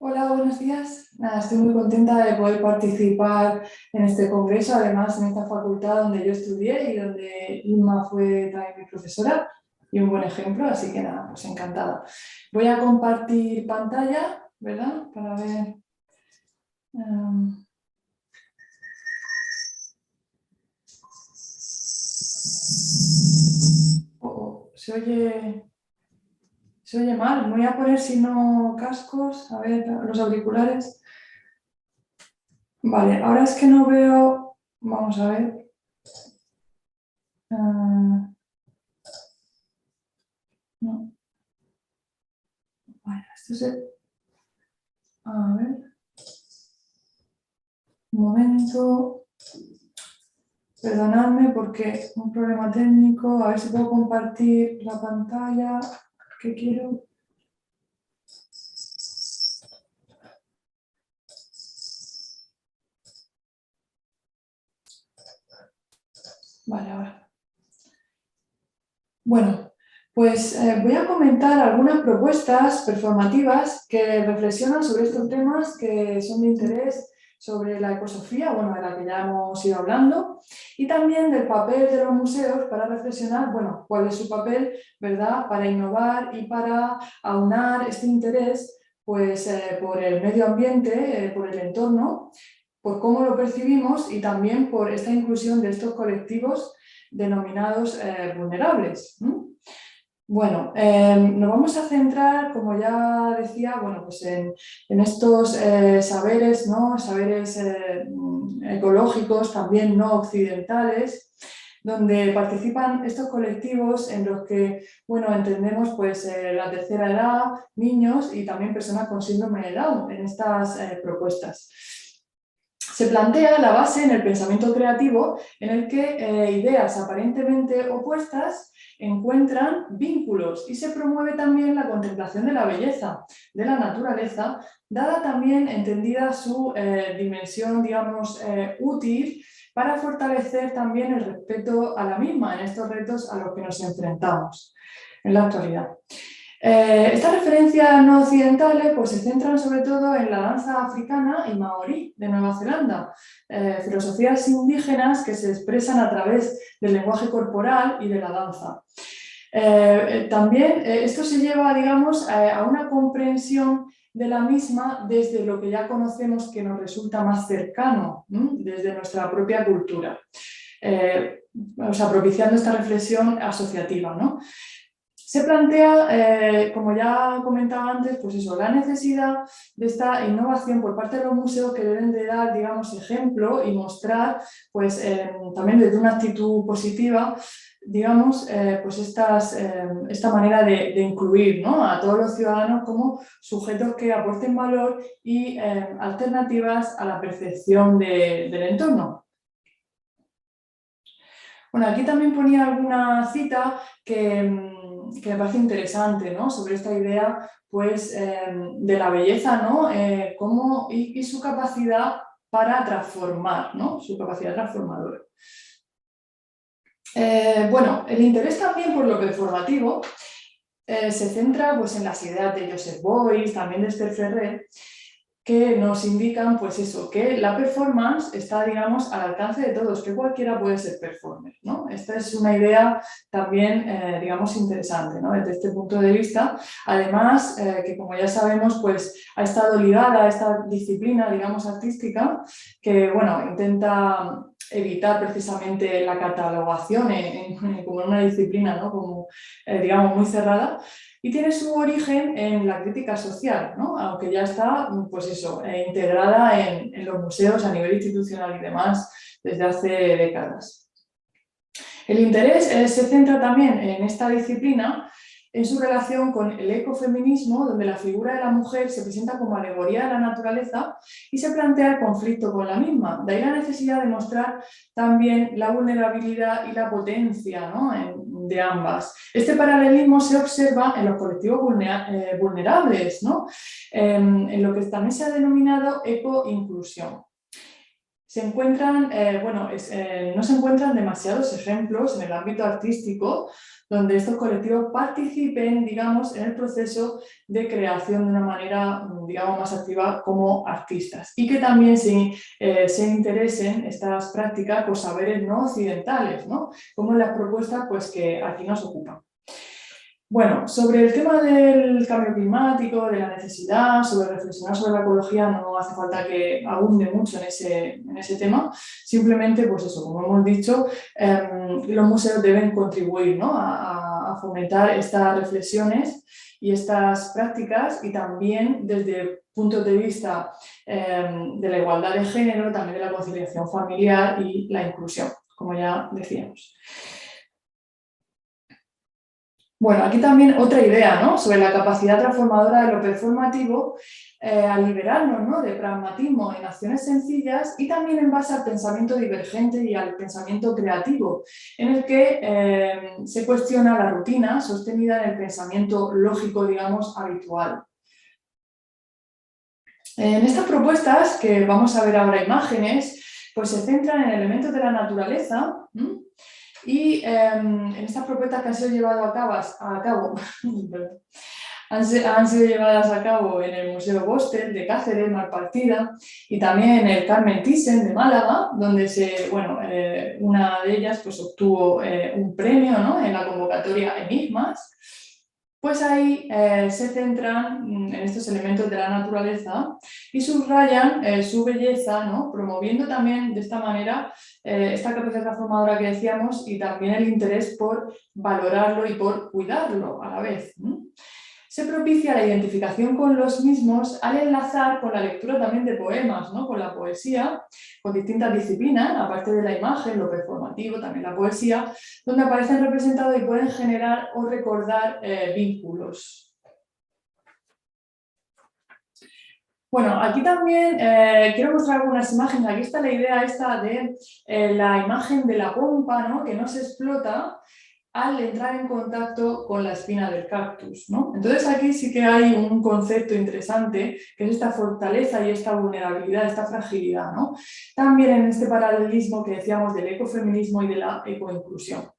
Hola, buenos días. Nada, estoy muy contenta de poder participar en este congreso, además en esta facultad donde yo estudié y donde Inma fue también mi profesora y un buen ejemplo, así que nada, pues encantada. Voy a compartir pantalla, ¿verdad? Para ver... Se oye mal. Me voy a poner, si no, cascos, a ver, los auriculares. Vale, ahora es que no veo... Vamos a ver. No. Vale, esto es el... A ver. Un momento. Perdonadme porque un problema técnico. A ver si puedo compartir la pantalla que quiero. Vale, ahora. Bueno, pues voy a comentar algunas propuestas performativas que reflexionan sobre estos temas que son de interés sobre la ecosofía, bueno, de la que ya hemos ido hablando, y también del papel de los museos para reflexionar, bueno, cuál es su papel, ¿verdad?, para innovar y para aunar este interés, pues, por el medio ambiente, por el entorno, por cómo lo percibimos y también por esta inclusión de estos colectivos denominados vulnerables. Bueno, nos vamos a centrar, como ya decía, bueno, pues en estos saberes, ¿no? Saberes ecológicos, también no occidentales, donde participan estos colectivos en los que, bueno, entendemos pues la tercera edad, niños y también personas con síndrome de Down en estas propuestas. Se plantea la base en el pensamiento creativo en el que ideas aparentemente opuestas encuentran vínculos y se promueve también la contemplación de la belleza, de la naturaleza, dada también entendida su dimensión, digamos, útil para fortalecer también el respeto a la misma en estos retos a los que nos enfrentamos en la actualidad. Estas referencias no occidentales pues, se centran sobre todo en la danza africana y maorí de Nueva Zelanda, filosofías indígenas que se expresan a través del lenguaje corporal y de la danza. También esto se lleva, digamos, a una comprensión de la misma desde lo que ya conocemos que nos resulta más cercano, desde nuestra propia cultura, o sea, propiciando esta reflexión asociativa, ¿no? Se plantea, como ya comentaba antes, pues eso, la necesidad de esta innovación por parte de los museos que deben de dar, digamos, ejemplo y mostrar, pues también desde una actitud positiva, digamos, pues esta manera de incluir, ¿no?, a todos los ciudadanos como sujetos que aporten valor y alternativas a la percepción del entorno. Bueno, aquí también ponía alguna cita que me parece interesante, ¿no?, sobre esta idea pues, de la belleza, ¿no?, y su capacidad para transformar, ¿no?, su capacidad transformadora. Bueno, el interés también por lo performativo se centra pues, en las ideas de Joseph Beuys, también de Esther Ferrer, que nos indican, pues eso, que la performance está, digamos, al alcance de todos, que cualquiera puede ser performer, ¿no? Esta es una idea también, digamos, interesante, ¿no? Desde este punto de vista. Además, que como ya sabemos, pues ha estado ligada a esta disciplina, digamos, artística, que, bueno, intenta evitar precisamente la catalogación como en una disciplina, ¿no? Como, digamos, muy cerrada. Y tiene su origen en la crítica social, ¿no? Aunque ya está, pues eso, integrada en los museos a nivel institucional y demás desde hace décadas. El interés se centra también en esta disciplina en su relación con el ecofeminismo, donde la figura de la mujer se presenta como alegoría de la naturaleza y se plantea el conflicto con la misma. De ahí la necesidad de mostrar también la vulnerabilidad y la potencia, ¿no? De ambas. Este paralelismo se observa en los colectivos vulnerables, ¿no? En lo que también se ha denominado ecoinclusión. Se encuentran, no se encuentran demasiados ejemplos en el ámbito artístico donde estos colectivos participen, digamos, en el proceso de creación de una manera, digamos, más activa como artistas y que también se interesen estas prácticas por saberes no occidentales, ¿no? Como en las propuestas pues, que aquí nos ocupan. Bueno, sobre el tema del cambio climático, de la necesidad, sobre reflexionar sobre la ecología, no hace falta que abunde mucho en ese tema. Simplemente, pues eso, como hemos dicho, los museos deben contribuir, ¿no? a fomentar estas reflexiones y estas prácticas y también desde puntos de vista de la igualdad de género, también de la conciliación familiar y la inclusión, como ya decíamos. Bueno, aquí también otra idea, ¿no? Sobre la capacidad transformadora de lo performativo al liberarnos, ¿no? De pragmatismo en acciones sencillas y también en base al pensamiento divergente y al pensamiento creativo, en el que se cuestiona la rutina sostenida en el pensamiento lógico, digamos, habitual. En estas propuestas, que vamos a ver ahora imágenes, pues se centran en elementos de la naturaleza. Y en estas propuestas que han sido llevadas a cabo han sido llevadas a cabo en el Museo Bostel de Cáceres, Malpartida, y también en el Carmen Thyssen de Málaga, donde una de ellas pues, obtuvo un premio, ¿no? En la convocatoria Enigmas. Pues ahí se centran en estos elementos de la naturaleza y subrayan su belleza, ¿no? Promoviendo también de esta manera esta capacidad transformadora que decíamos y también el interés por valorarlo y por cuidarlo a la vez, ¿no? Se propicia la identificación con los mismos al enlazar con la lectura también de poemas, ¿no? Con la poesía, con distintas disciplinas, aparte de la imagen, lo performativo, también la poesía, donde aparecen representados y pueden generar o recordar vínculos. Bueno, aquí también quiero mostrar algunas imágenes. Aquí está la idea esta de la imagen de la pompa, ¿no? Que no se explota al entrar en contacto con la espina del cactus, ¿no? Entonces aquí sí que hay un concepto interesante, que es esta fortaleza y esta vulnerabilidad, esta fragilidad, ¿no? También en este paralelismo que decíamos del ecofeminismo y de la ecoinclusión.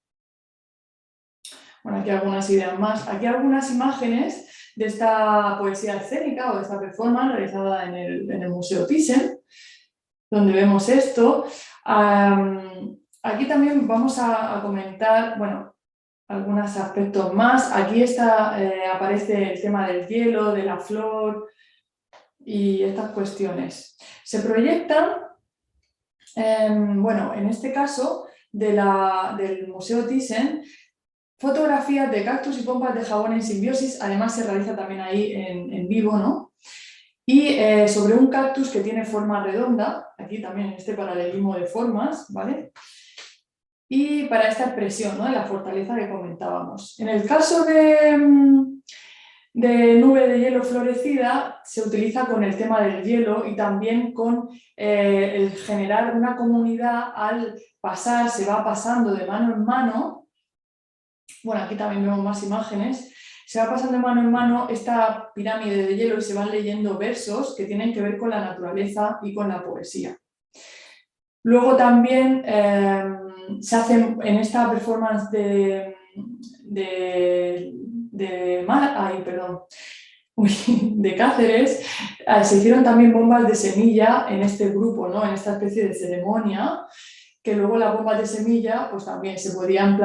Bueno, aquí algunas ideas más. Aquí algunas imágenes de esta poesía escénica o de esta performance realizada en el Museo Thyssen, donde vemos esto. Aquí también vamos a comentar, bueno, algunos aspectos más. Aquí aparece el tema del hielo, de la flor y estas cuestiones. Se proyectan, bueno, en este caso del Museo Thyssen, fotografías de cactus y pompas de jabón en simbiosis. Además se realiza también ahí en vivo, ¿no? Y sobre un cactus que tiene forma redonda, aquí también en este paralelismo de formas, ¿vale? Y para esta expresión, ¿no? De la fortaleza que comentábamos. En el caso de nube de hielo florecida se utiliza con el tema del hielo y también con el generar una comunidad al pasar, se va pasando de mano en mano. Bueno, aquí también vemos más imágenes. Se va pasando de mano en mano esta pirámide de hielo y se van leyendo versos que tienen que ver con la naturaleza y con la poesía. Luego también se hacen en esta performance de Cáceres, se hicieron también bombas de semilla en este grupo, ¿no? En esta especie de ceremonia, que luego las bombas de semilla pues también se podían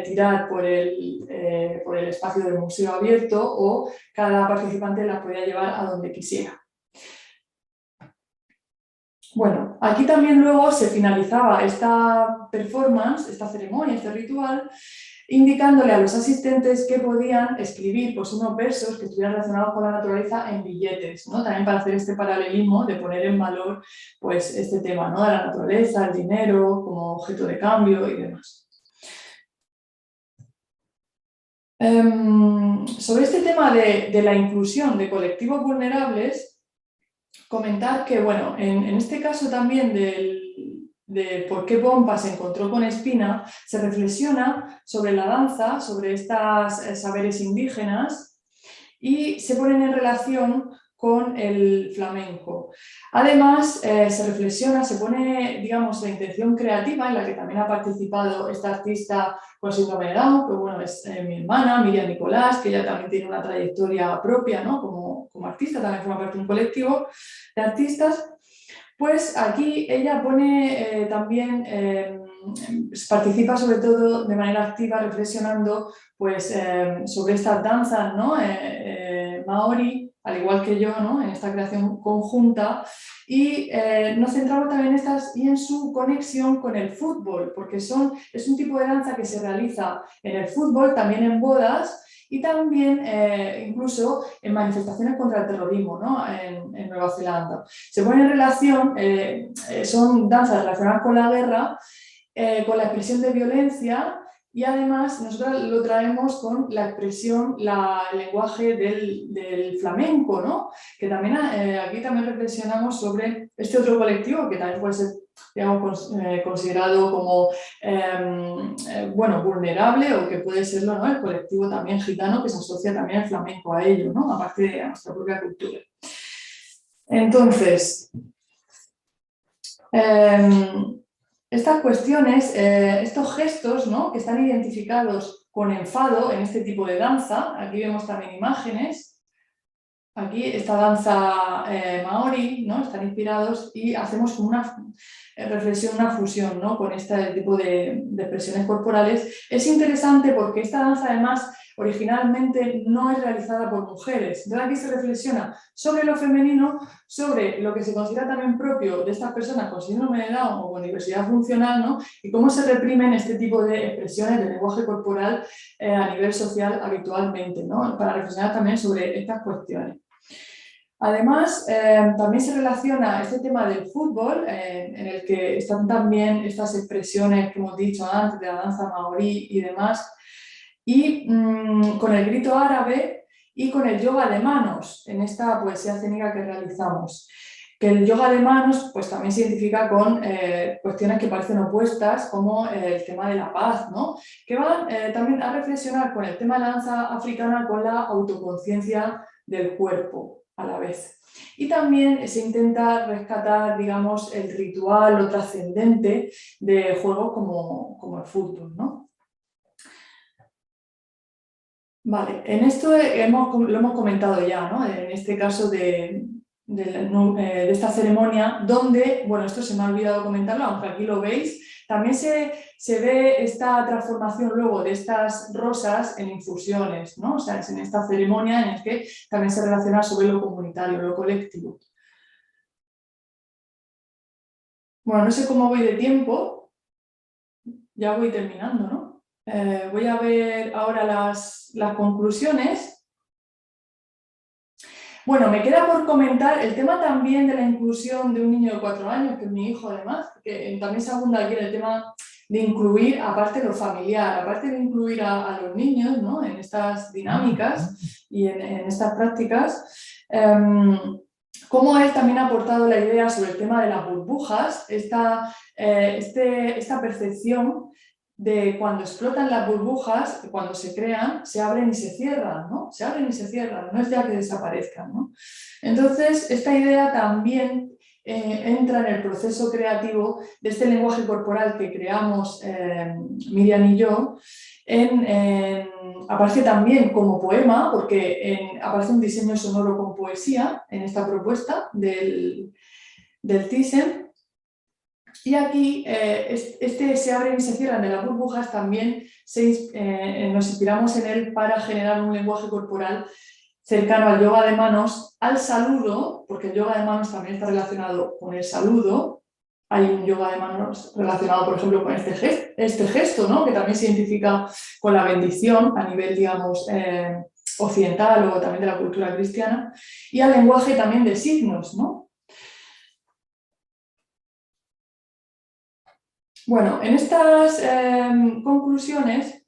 tirar por el espacio del museo abierto, o cada participante las podía llevar a donde quisiera. Bueno, aquí también luego se finalizaba esta performance, esta ceremonia, este ritual, indicándole a los asistentes que podían escribir pues, unos versos que estuvieran relacionados con la naturaleza en billetes, ¿no? También para hacer este paralelismo de poner en valor pues, este tema, ¿no? De la naturaleza, el dinero como objeto de cambio y demás. Sobre este tema de la inclusión de colectivos vulnerables, comentar que, bueno, en este caso también de por qué Pompa se encontró con Espina, se reflexiona sobre la danza, sobre estos saberes indígenas, y se ponen en relación con el flamenco. Además, se reflexiona, se pone, digamos, la intención creativa, en la que también ha participado esta artista con síndrome de Down, que bueno, es mi hermana, Miriam Nicolás, que ella también tiene una trayectoria propia, ¿no? Como artista, también forma parte de un colectivo de artistas. Pues aquí ella pone también, participa sobre todo de manera activa reflexionando pues, sobre estas danzas, ¿no? Maori, al igual que yo, ¿no? En esta creación conjunta, y nos centramos también en estas y en su conexión con el fútbol, porque es un tipo de danza que se realiza en el fútbol, también en bodas, y también incluso en manifestaciones contra el terrorismo, ¿no? en Nueva Zelanda. Se pone en relación, son danzas relacionadas con la guerra, con la expresión de violencia, y además nosotros lo traemos con la expresión, el lenguaje del flamenco, ¿no? Que también aquí también reflexionamos sobre este otro colectivo que también puede ser, digamos, considerado como bueno, vulnerable, o que puede serlo, ¿no? El colectivo también gitano, que se asocia también el flamenco a ello, ¿no? Aparte de a nuestra propia cultura. Entonces, estas cuestiones, estos gestos, ¿no? Que están identificados con enfado en este tipo de danza, aquí vemos también imágenes, aquí esta danza maori, ¿no? Están inspirados, y hacemos una reflexión, una fusión, ¿no? Con este tipo de expresiones corporales. Es interesante porque esta danza además originalmente no es realizada por mujeres. Entonces aquí se reflexiona sobre lo femenino, sobre lo que se considera también propio de estas personas con síndrome de Down o con diversidad funcional, ¿no? Y cómo se reprimen este tipo de expresiones de lenguaje corporal a nivel social habitualmente, ¿no? Para reflexionar también sobre estas cuestiones. Además, también se relaciona este tema del fútbol, en el que están también estas expresiones que hemos dicho antes, de la danza maorí y demás, y con el grito árabe y con el yoga de manos, en esta poesía escénica que realizamos. Que el yoga de manos pues, también se identifica con cuestiones que parecen opuestas, como el tema de la paz, ¿no? Que van también a reflexionar con el tema de la danza africana, con la autoconciencia del cuerpo a la vez. Y también se intenta rescatar, digamos, el ritual o trascendente de juegos como el fútbol, ¿no? Vale, en esto lo hemos comentado ya, ¿no? En este caso de esta ceremonia, donde, bueno, esto se me ha olvidado comentarlo, aunque aquí lo veis, también se ve esta transformación luego de estas rosas en infusiones, ¿no? O sea, es en esta ceremonia en la que también se relaciona sobre lo comunitario, lo colectivo. Bueno, no sé cómo voy de tiempo, ya voy terminando, ¿no? Voy a ver ahora las conclusiones. Bueno, me queda por comentar el tema también de la inclusión de un niño de 4 años, que es mi hijo además, que también se abunda aquí en el tema de incluir, aparte de lo familiar, aparte de incluir a los niños, ¿no? En estas dinámicas y en estas prácticas, cómo él también ha aportado la idea sobre el tema de las burbujas, esta percepción de cuando explotan las burbujas, cuando se crean, se abren y se cierran, ¿no? Se abren y se cierran, no es ya que desaparezcan, ¿no? Entonces, esta idea también entra en el proceso creativo de este lenguaje corporal que creamos Miriam y yo, Aparece también como poema, porque aparece un diseño sonoro con poesía en esta propuesta del Thyssen. Y aquí se abren y se cierran de las burbujas, también nos inspiramos en él para generar un lenguaje corporal cercano al yoga de manos, al saludo, porque el yoga de manos también está relacionado con el saludo. Hay un yoga de manos relacionado, por ejemplo, con este gesto, ¿no? Que también se identifica con la bendición a nivel, digamos, occidental o también de la cultura cristiana, y al lenguaje también de signos, ¿no? Bueno, en estas conclusiones,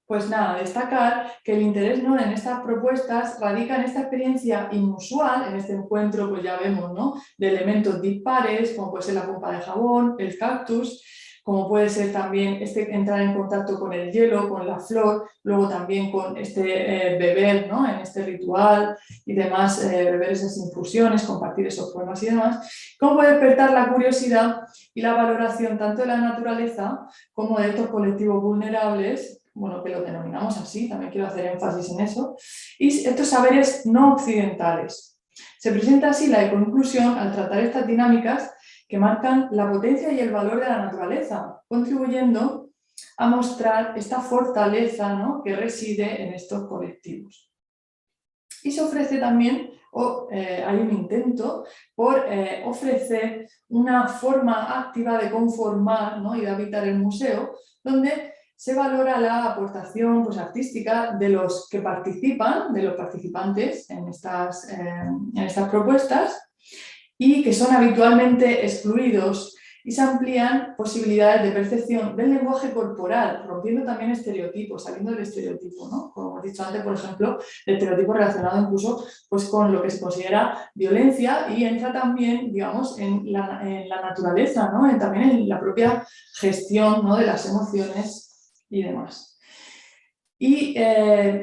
pues nada, destacar que el interés, ¿no?, en estas propuestas radica en esta experiencia inusual, en este encuentro, pues ya vemos, ¿no?, de elementos dispares, como puede ser la pompa de jabón, el cactus, como puede ser también entrar en contacto con el hielo, con la flor, luego también con beber, ¿no?, en este ritual y demás, beber esas infusiones, compartir esos poemas y demás, como puede despertar la curiosidad y la valoración tanto de la naturaleza como de estos colectivos vulnerables, bueno, que lo denominamos así, también quiero hacer énfasis en eso, y estos saberes no occidentales. Se presenta así la conclusión al tratar estas dinámicas que marcan la potencia y el valor de la naturaleza, contribuyendo a mostrar esta fortaleza, ¿no?, que reside en estos colectivos. Y se ofrece también, hay un intento por ofrecer una forma activa de conformar, ¿no?, y de habitar el museo, donde se valora la aportación, pues, artística de los que participan, de los participantes en estas propuestas, y que son habitualmente excluidos, y se amplían posibilidades de percepción del lenguaje corporal, rompiendo también estereotipos, saliendo del estereotipo, ¿no? Como hemos dicho antes, por ejemplo, el estereotipo relacionado incluso, pues, con lo que se considera violencia, y entra también, digamos, en la naturaleza, ¿no?, también en la propia gestión, ¿no?, de las emociones y demás. Y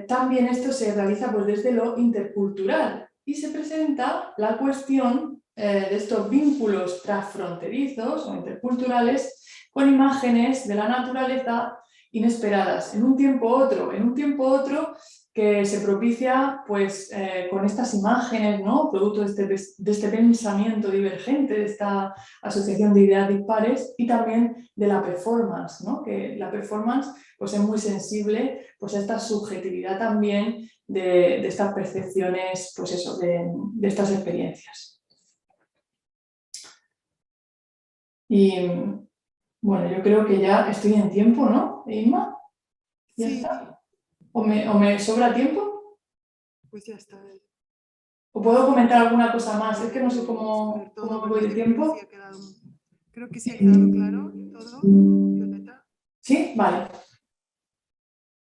también esto se realiza, pues, desde lo intercultural, y se presenta la cuestión de estos vínculos transfronterizos o interculturales con imágenes de la naturaleza inesperadas, en un tiempo u otro que se propicia, pues, con estas imágenes, ¿no?, producto de este pensamiento divergente, de esta asociación de ideas dispares, y también de la performance, ¿no?, que la performance, pues, es muy sensible, pues, a esta subjetividad también de estas percepciones, pues eso, de estas experiencias. Y bueno, yo creo que ya estoy en tiempo, ¿no, Inma? ¿Ya Sí, está? ¿O me sobra tiempo? pues ya está. ¿O puedo comentar alguna cosa más? Es que no sé Exponer cómo todo, me bueno, voy de yo tiempo. creo que sí ha quedado claro todo, Violeta. ¿Sí? Vale.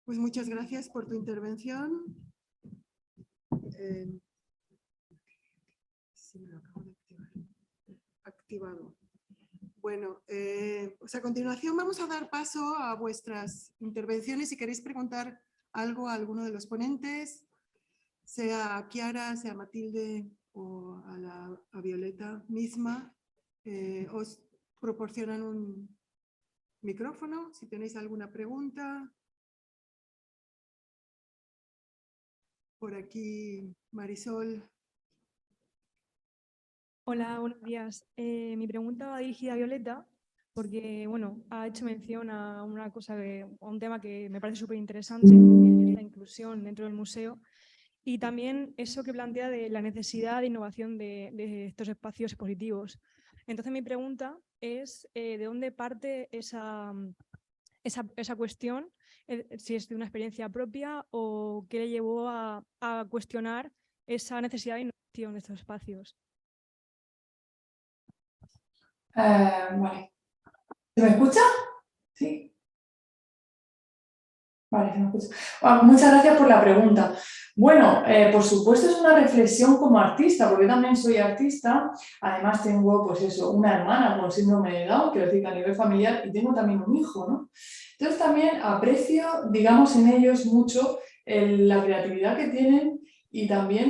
Pues muchas gracias por tu intervención. Sí, me lo acabo de activar. Activado. Bueno, pues a continuación vamos a dar paso a vuestras intervenciones. Si queréis preguntar algo a alguno de los ponentes, sea a Chiara, sea a Matilde o a Violeta misma, os proporcionan un micrófono si tenéis alguna pregunta. Por aquí, Marisol. Hola, buenos días. Mi pregunta va dirigida a Violeta, porque bueno, ha hecho mención a una cosa a un tema que me parece súper interesante, que es la inclusión dentro del museo, y también eso que plantea de la necesidad de innovación de estos espacios expositivos. Entonces mi pregunta es ¿de dónde parte esa cuestión? Si es de una experiencia propia o qué le llevó a cuestionar esa necesidad de innovación de estos espacios. Vale. ¿Se me escucha? Sí. Vale, se me escucha. Muchas gracias por la pregunta. Bueno, por supuesto es una reflexión como artista, porque yo también soy artista. Además tengo, pues eso, una hermana con síndrome de Down, quiero decir que a nivel familiar, y tengo también un hijo, ¿no? Entonces también aprecio, digamos, en ellos mucho la creatividad que tienen y también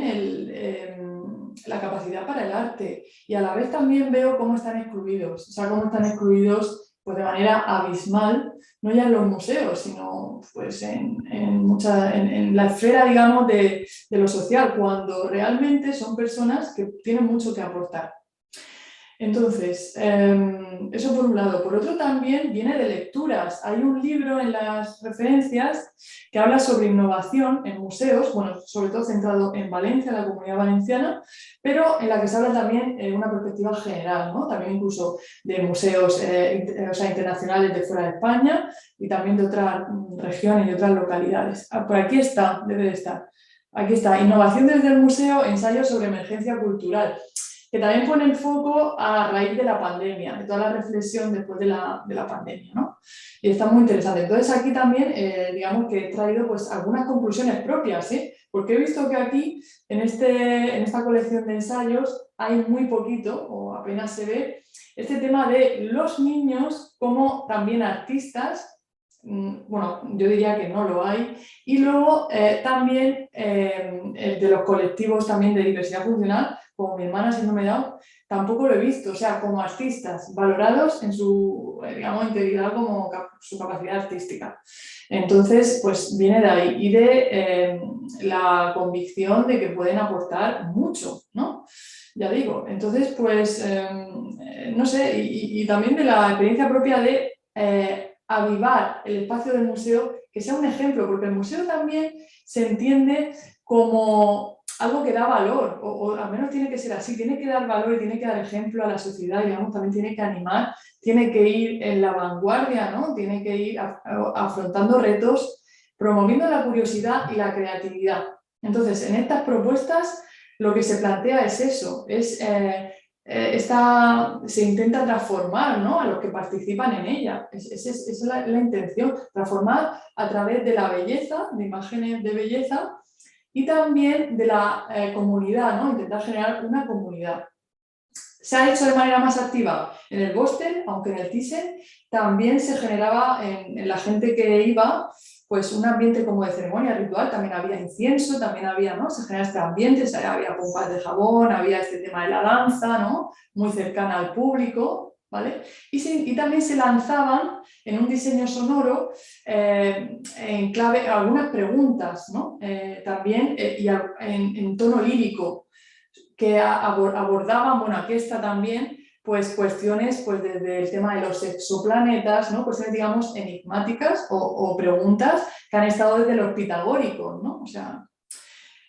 la capacidad para el arte. Y a la vez también veo cómo están excluidos, o sea, cómo están excluidos pues de manera abismal, no ya en los museos, sino pues en la esfera, digamos, de lo social, cuando realmente son personas que tienen mucho que aportar. Entonces, eso por un lado. Por otro también viene de lecturas. Hay un libro en las referencias que habla sobre innovación en museos, bueno, sobre todo centrado en Valencia, en la Comunidad Valenciana, pero en la que se habla también en una perspectiva general, ¿no? También incluso de museos internacionales de fuera de España y también de otras regiones y otras localidades. Por aquí está, debe de estar. Aquí está, Innovación desde el museo, ensayo sobre emergencia cultural, que también pone el foco a raíz de la pandemia, de toda la reflexión después de la pandemia, ¿no? Y está muy interesante. Entonces aquí también, digamos que he traído pues algunas conclusiones propias, ¿eh? Porque he visto que aquí, en esta colección de ensayos, hay muy poquito, o apenas se ve, este tema de los niños como también artistas. Bueno, yo diría que no lo hay. Y luego también de los colectivos también de diversidad funcional, como mi hermana síndrome de Down, tampoco lo he visto, o sea, como artistas, valorados en su, digamos, integridad como su capacidad artística. Entonces, pues viene de ahí y de la convicción de que pueden aportar mucho, ¿no? Ya digo, entonces, pues, no sé, y también de la experiencia propia de avivar el espacio del museo, que sea un ejemplo, porque el museo también se entiende como algo que da valor, o al menos tiene que ser así, tiene que dar valor y tiene que dar ejemplo a la sociedad, digamos, también tiene que animar, tiene que ir en la vanguardia, ¿no? Tiene que ir afrontando retos, promoviendo la curiosidad y la creatividad. Entonces, en estas propuestas lo que se plantea es eso, es se intenta transformar, ¿no?, a los que participan en ella. Esa es la intención, transformar a través de la belleza, de imágenes de belleza y también de la comunidad, ¿no?, intentar generar una comunidad. Se ha hecho de manera más activa en el Bostel, aunque en el Thyssen también se generaba en la gente que iba pues un ambiente como de ceremonia ritual, también había incienso, también había, ¿no?, se genera este ambiente, había pompas de jabón, había este tema de la danza, ¿no?, muy cercana al público, ¿vale? Y también se lanzaban en un diseño sonoro en clave algunas preguntas, ¿no?, también y en tono lírico, que abordaban, bueno, aquí está también, pues cuestiones pues desde el tema de los exoplanetas, ¿no?, cuestiones, digamos, enigmáticas o preguntas que han estado desde los pitagóricos, ¿no? O sea,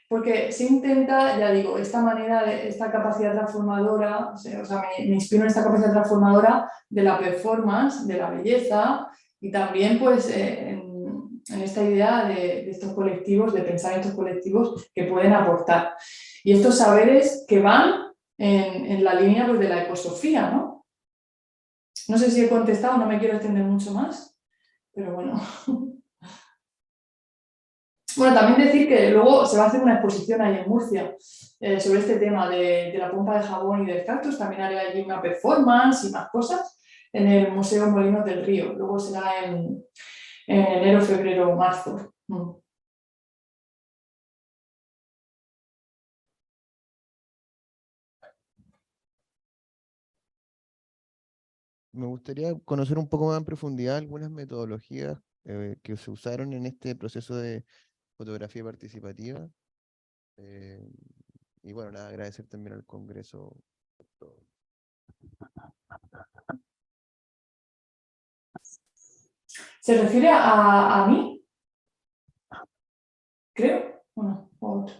porque se intenta, ya digo, esta manera, esta capacidad transformadora, o sea, me inspiro en esta capacidad transformadora de la performance, de la belleza y también pues en esta idea de estos colectivos, de pensar en estos colectivos que pueden aportar. Y estos saberes que van en la línea pues, de la ecosofía, ¿no? No sé si he contestado, no me quiero extender mucho más, pero bueno. Bueno, también decir que luego se va a hacer una exposición ahí en Murcia sobre este tema de la pompa de jabón y del cactus. También haré allí una performance y más cosas en el Museo Molinos del Río. Luego será en enero, febrero, marzo. Me gustaría conocer un poco más en profundidad algunas metodologías que se usaron en este proceso de fotografía participativa. Y bueno, nada, agradecer también al Congreso por todo. ¿Se refiere a mí? Creo. Bueno, o otro.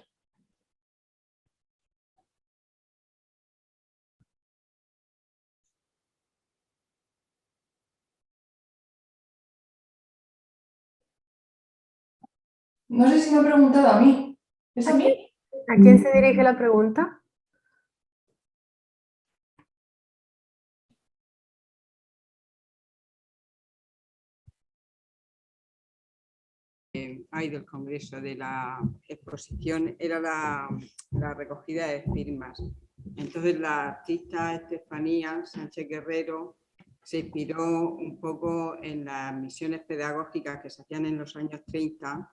No sé si me ha preguntado a mí. ¿Es a mí? ¿A quién se dirige la pregunta? Hay del Congreso de la exposición era la recogida de firmas. Entonces la artista Estefanía Sánchez Guerrero se inspiró un poco en las misiones pedagógicas que se hacían en los años 30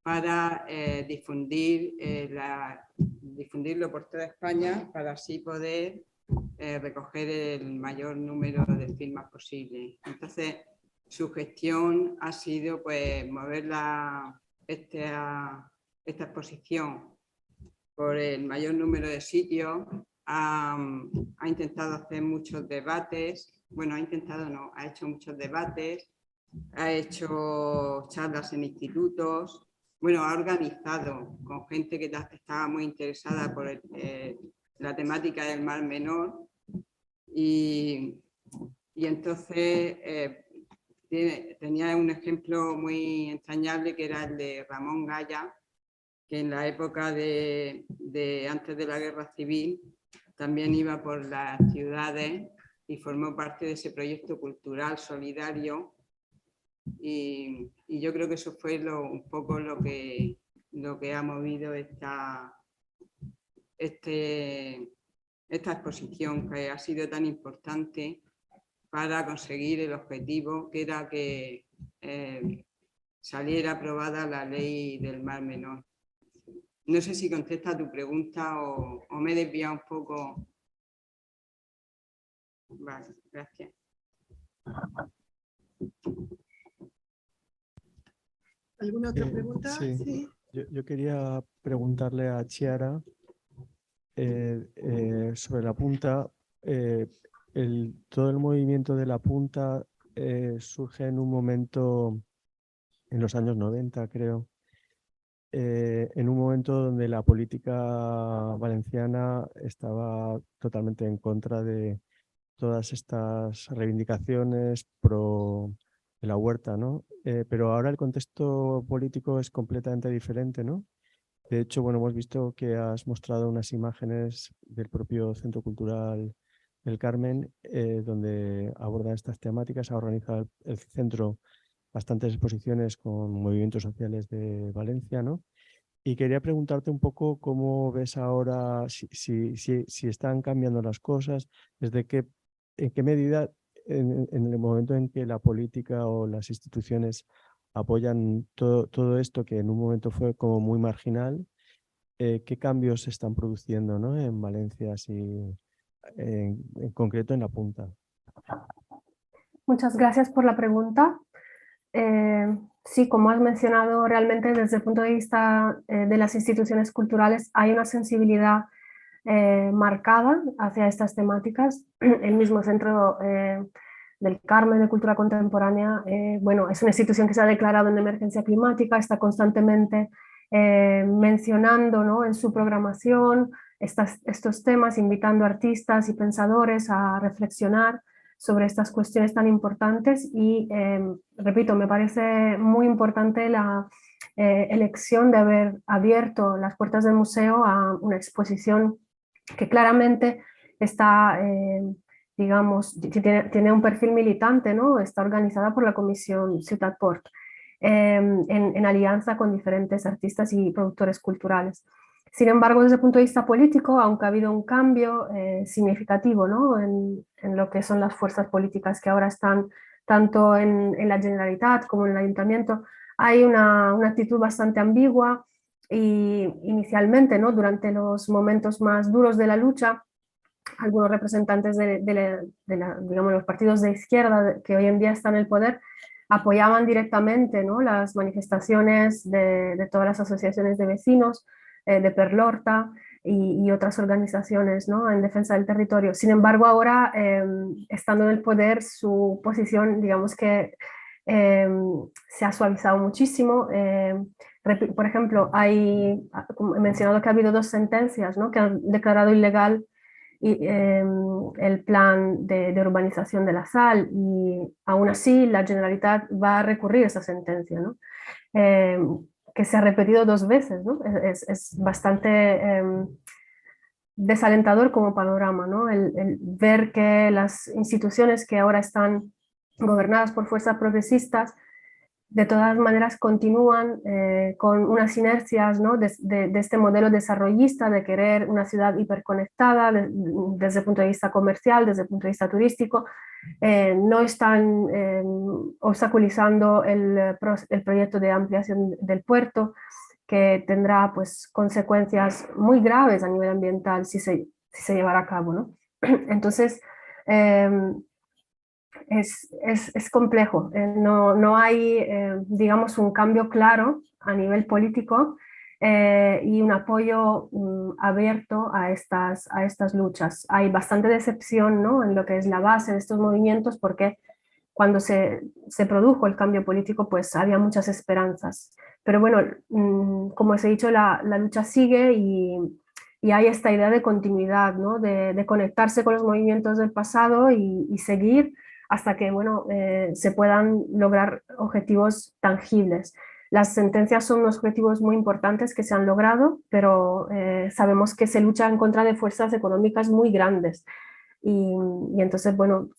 para difundirlo por toda España, para así poder recoger el mayor número de firmas posible. Entonces, su gestión ha sido pues mover esta exposición por el mayor número de sitios. Ha intentado hacer muchos debates, bueno, ha hecho muchos debates, ha hecho charlas en institutos, bueno, ha organizado con gente que estaba muy interesada por la temática del Mar Menor y entonces tenía un ejemplo muy entrañable que era el de Ramón Gaya, que en la época antes de la Guerra Civil también iba por las ciudades y formó parte de ese proyecto cultural solidario y yo creo que eso fue un poco lo que ha movido esta exposición, que ha sido tan importante para conseguir el objetivo, que era que saliera aprobada la ley del Mar Menor. No sé si contesta a tu pregunta o me he desviado un poco. Vale, gracias. ¿Alguna otra pregunta? Sí. Sí. Yo quería preguntarle a Chiara sobre la punta. Todo el movimiento de la punta surge en un momento, en los años 90, creo, en un momento donde la política valenciana estaba totalmente en contra de todas estas reivindicaciones pro de la huerta, ¿no? Pero ahora el contexto político es completamente diferente, ¿no? De hecho, bueno, hemos visto que has mostrado unas imágenes del propio Centro Cultural del Carmen, donde abordan estas temáticas. Ha organizado el centro bastantes exposiciones con movimientos sociales de Valencia, ¿no? Y quería preguntarte un poco cómo ves ahora, si están cambiando las cosas, en qué medida, en el momento en que la política o las instituciones apoyan todo esto que en un momento fue como muy marginal, qué cambios se están produciendo, ¿no? En Valencia, en concreto en la punta. Muchas gracias por la pregunta. Sí, como has mencionado, realmente desde el punto de vista de las instituciones culturales hay una sensibilidad marcada hacia estas temáticas. El mismo Centro del Carmen de Cultura Contemporánea, bueno, es una institución que se ha declarado en emergencia climática, está constantemente mencionando, ¿no?, en su programación estos temas, invitando a artistas y pensadores a reflexionar sobre estas cuestiones tan importantes y, repito, me parece muy importante la elección de haber abierto las puertas del museo a una exposición que claramente está, digamos, tiene un perfil militante, ¿no? Está organizada por la Comisión Ciutat Port, en alianza con diferentes artistas y productores culturales. Sin embargo, desde el punto de vista político, aunque ha habido un cambio significativo, ¿no?, en lo que son las fuerzas políticas que ahora están tanto en la Generalitat como en el Ayuntamiento, hay una actitud bastante ambigua y inicialmente, ¿no?, durante los momentos más duros de la lucha, algunos representantes digamos, los partidos de izquierda que hoy en día están en el poder apoyaban directamente, ¿no?, las manifestaciones de todas las asociaciones de vecinos, de Perlorta y otras organizaciones, ¿no?, en defensa del territorio. Sin embargo, ahora, estando en el poder, su posición, digamos que se ha suavizado muchísimo. Por ejemplo, como he mencionado, que ha habido 2 sentencias, ¿no?, que han declarado ilegal el plan de urbanización de la Sal, y aún así la Generalitat va a recurrir esa sentencia, ¿no? Que se ha repetido 2 veces, ¿no? Es bastante desalentador como panorama, ¿no? El ver que las instituciones que ahora están gobernadas por fuerzas progresistas de todas maneras continúan con unas inercias, ¿no?, de este modelo desarrollista de querer una ciudad hiperconectada desde el punto de vista comercial, desde el punto de vista turístico. No están obstaculizando el proyecto de ampliación del puerto, que tendrá, pues, consecuencias muy graves a nivel ambiental si se llevará a cabo, ¿no? Entonces, es complejo. No hay, digamos, un cambio claro a nivel político y un apoyo abierto a estas luchas. Hay bastante decepción, ¿no?, en lo que es la base de estos movimientos, porque cuando se produjo el cambio político, pues había muchas esperanzas. Pero bueno, como os he dicho, la lucha sigue y hay esta idea de continuidad, ¿no?, de conectarse con los movimientos del pasado y seguir hasta que, bueno, se puedan lograr objetivos tangibles. Las sentencias son unos objetivos muy importantes que se han logrado, pero sabemos que se lucha en contra de fuerzas económicas muy grandes. Y entonces, bueno,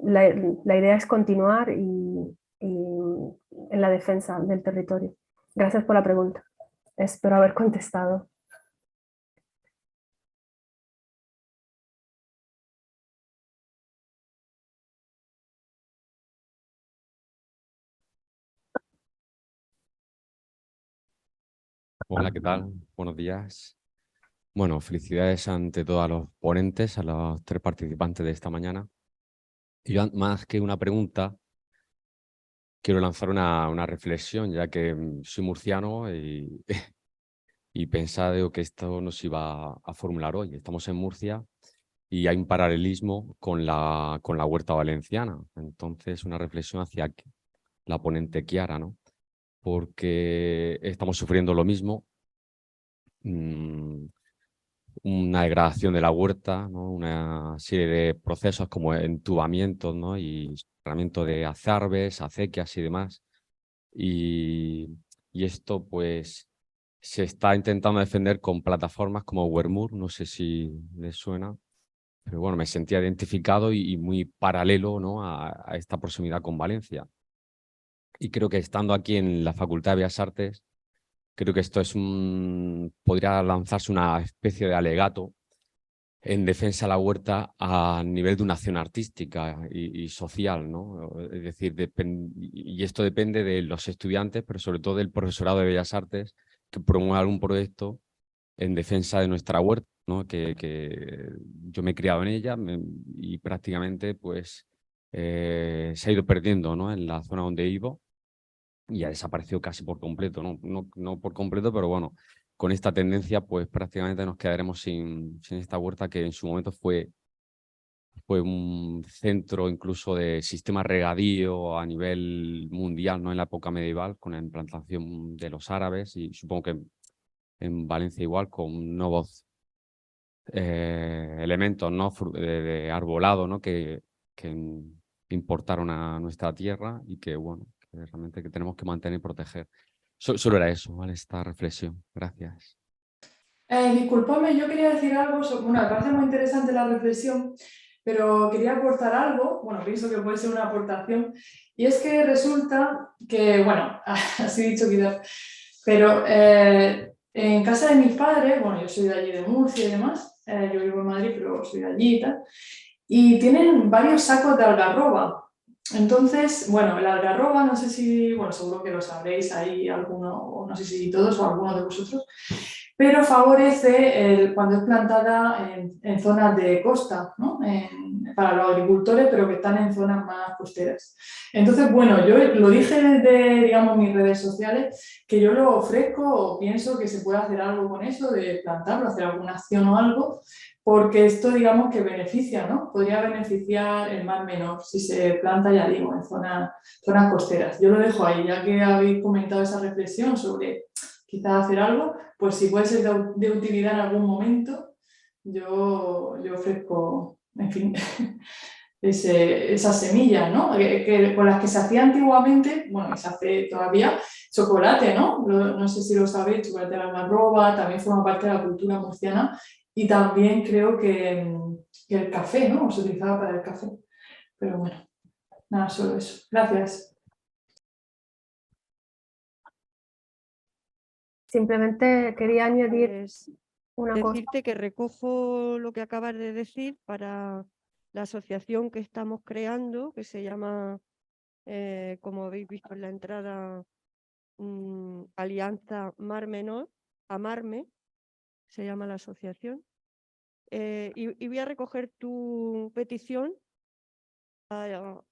la idea es continuar en la defensa del territorio. Gracias por la pregunta. Espero haber contestado. Hola, ¿qué tal? Buenos días. Bueno, felicidades ante todo a los ponentes, a los 3 participantes de esta mañana. Y yo, más que una pregunta, quiero lanzar una reflexión, ya que soy murciano y, y pensaba digo, que esto nos iba a formular hoy. Estamos en Murcia y hay un paralelismo con la huerta valenciana. Entonces, una reflexión hacia la ponente Chiara, ¿no? Porque estamos sufriendo lo mismo. Una degradación de la huerta, ¿no? Una serie de procesos como entubamientos, ¿no?, y soterramiento de azarbes, acequias y demás. Y esto pues se está intentando defender con plataformas como Wermur, no sé si les suena, pero bueno, me sentía identificado y muy paralelo, ¿no?, a esta proximidad con Valencia. Y creo que estando aquí en la Facultad de Bellas Artes, creo que esto podría lanzarse una especie de alegato en defensa de la huerta a nivel de una acción artística y social, ¿no? Es decir, y esto depende de los estudiantes, pero sobre todo del profesorado de Bellas Artes, que promueva algún proyecto en defensa de nuestra huerta, ¿no? Que yo me he criado en ella y prácticamente pues, se ha ido perdiendo, ¿no?, en la zona donde vivo y ha desaparecido casi por completo, ¿no? No por completo, pero bueno, con esta tendencia pues prácticamente nos quedaremos sin esta huerta que en su momento fue un centro incluso de sistema regadío a nivel mundial, ¿no?, en la época medieval, con la implantación de los árabes y supongo que en Valencia igual, con nuevos elementos, ¿no?, de arbolado, ¿no?, que importaron a nuestra tierra y que, bueno, que realmente que tenemos que mantener y proteger. Solo era eso, ¿vale?, esta reflexión. Gracias. Disculpadme, yo quería decir algo, bueno, me parece muy interesante la reflexión, pero quería aportar algo, bueno, pienso que puede ser una aportación, y es que resulta que, bueno, así dicho quizás, pero en casa de mis padres, bueno, yo soy de allí de Murcia y demás, yo vivo en Madrid, pero soy de allí y tal, y tienen varios sacos de algarroba. Entonces, bueno, el algarroba, no sé si, bueno, seguro que lo sabréis ahí alguno, no sé si todos o alguno de vosotros, pero favorece cuando es plantada en zonas de costa, ¿no?, para los agricultores, pero que están en zonas más costeras. Entonces, bueno, yo lo dije desde, digamos, mis redes sociales, que yo lo ofrezco o pienso que se puede hacer algo con eso, de plantarlo, hacer alguna acción o algo, porque esto, digamos, que beneficia, ¿no? Podría beneficiar el Mar Menor si se planta, ya digo, en zonas costeras. Yo lo dejo ahí, ya que habéis comentado esa reflexión sobre quizás hacer algo, pues si puede ser de utilidad en algún momento, yo ofrezco, en fin, esas semillas, ¿no?, con las que se hacía antiguamente, bueno, y se hace todavía, chocolate, ¿no? No sé si lo sabéis, chocolate de la algarroba, también forma parte de la cultura murciana, y también creo que el café, ¿no?, se utilizaba para el café. Pero bueno, nada, solo eso. Gracias. Simplemente quería añadir Pues una cosa. decirte que recojo lo que acabas de decir para la asociación que estamos creando, que se llama, como habéis visto en la entrada, Alianza Mar Menor, Amarme, se llama la asociación. y voy a recoger tu petición a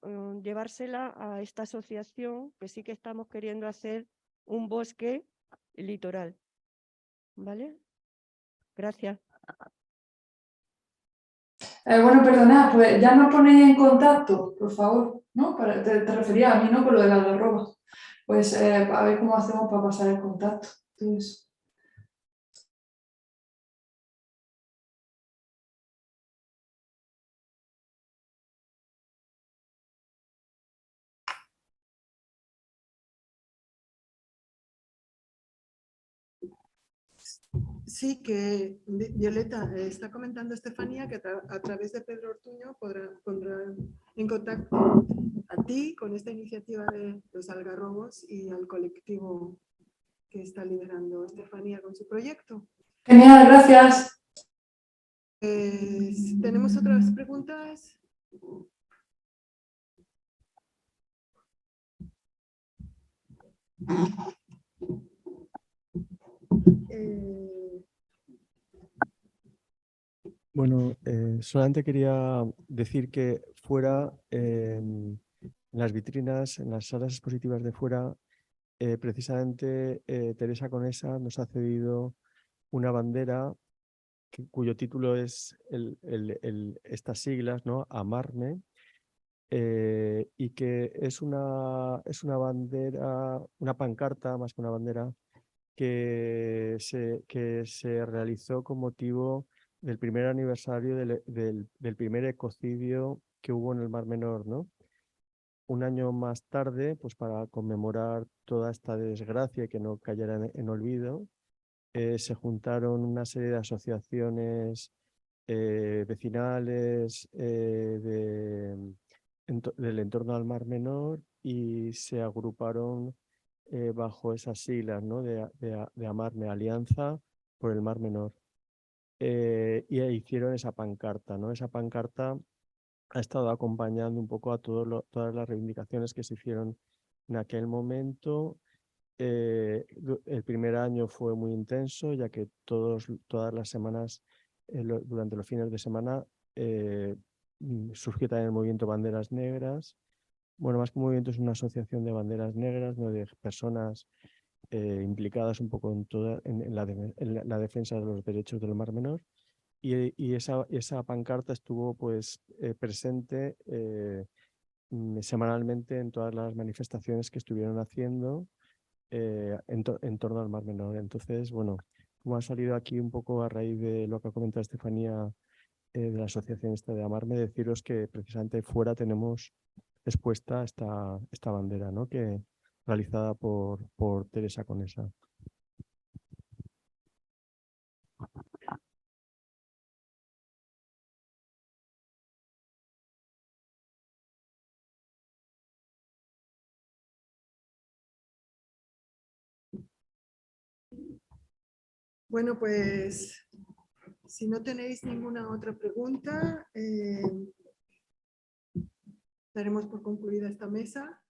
llevársela a esta asociación, que sí que estamos queriendo hacer un bosque litoral. ¿Vale? Gracias. Bueno, perdonad, pues ya nos ponéis en contacto, por favor, ¿no? Te refería a mí, ¿no? Con lo del algarrobo. Pues a ver cómo hacemos para pasar el contacto. Entonces, Sí, que Violeta está comentando Estefanía que a través de Pedro Ortuño pondrá en contacto a ti con esta iniciativa de los algarrobos y al colectivo que está liderando Estefanía con su proyecto. genial, gracias. ¿Tenemos otras preguntas? Bueno, solamente quería decir que fuera, en las vitrinas, en las salas expositivas de fuera, precisamente Teresa Conesa nos ha cedido una bandera cuyo título es estas siglas, ¿no? Amarme, y que es una bandera, una pancarta más que una bandera, que se realizó con motivo del primer aniversario del primer ecocidio que hubo en el Mar Menor, ¿no? Un año más tarde, pues para conmemorar toda esta desgracia y que no cayera en olvido, se juntaron una serie de asociaciones vecinales del entorno al Mar Menor y se agruparon bajo esas siglas, ¿no? de Amarme, Alianza por el Mar Menor. Y hicieron esa pancarta, ¿no? Esa pancarta ha estado acompañando un poco a todas las reivindicaciones que se hicieron en aquel momento. El primer año fue muy intenso, ya que todas las semanas, durante los fines de semana, surgió también el movimiento Banderas Negras. Bueno, más que un movimiento, es una asociación de banderas negras, ¿no? De personas implicadas un poco en la defensa de los derechos del Mar Menor. Y esa pancarta estuvo pues presente semanalmente en todas las manifestaciones que estuvieron haciendo en torno al Mar Menor. Entonces, bueno, como ha salido aquí un poco a raíz de lo que ha comentado Estefanía de la asociación esta de Amarme, deciros que precisamente fuera tenemos expuesta esta bandera, ¿no? Que realizada por Teresa Conesa. Bueno, pues si no tenéis ninguna otra pregunta, daremos por concluida esta mesa.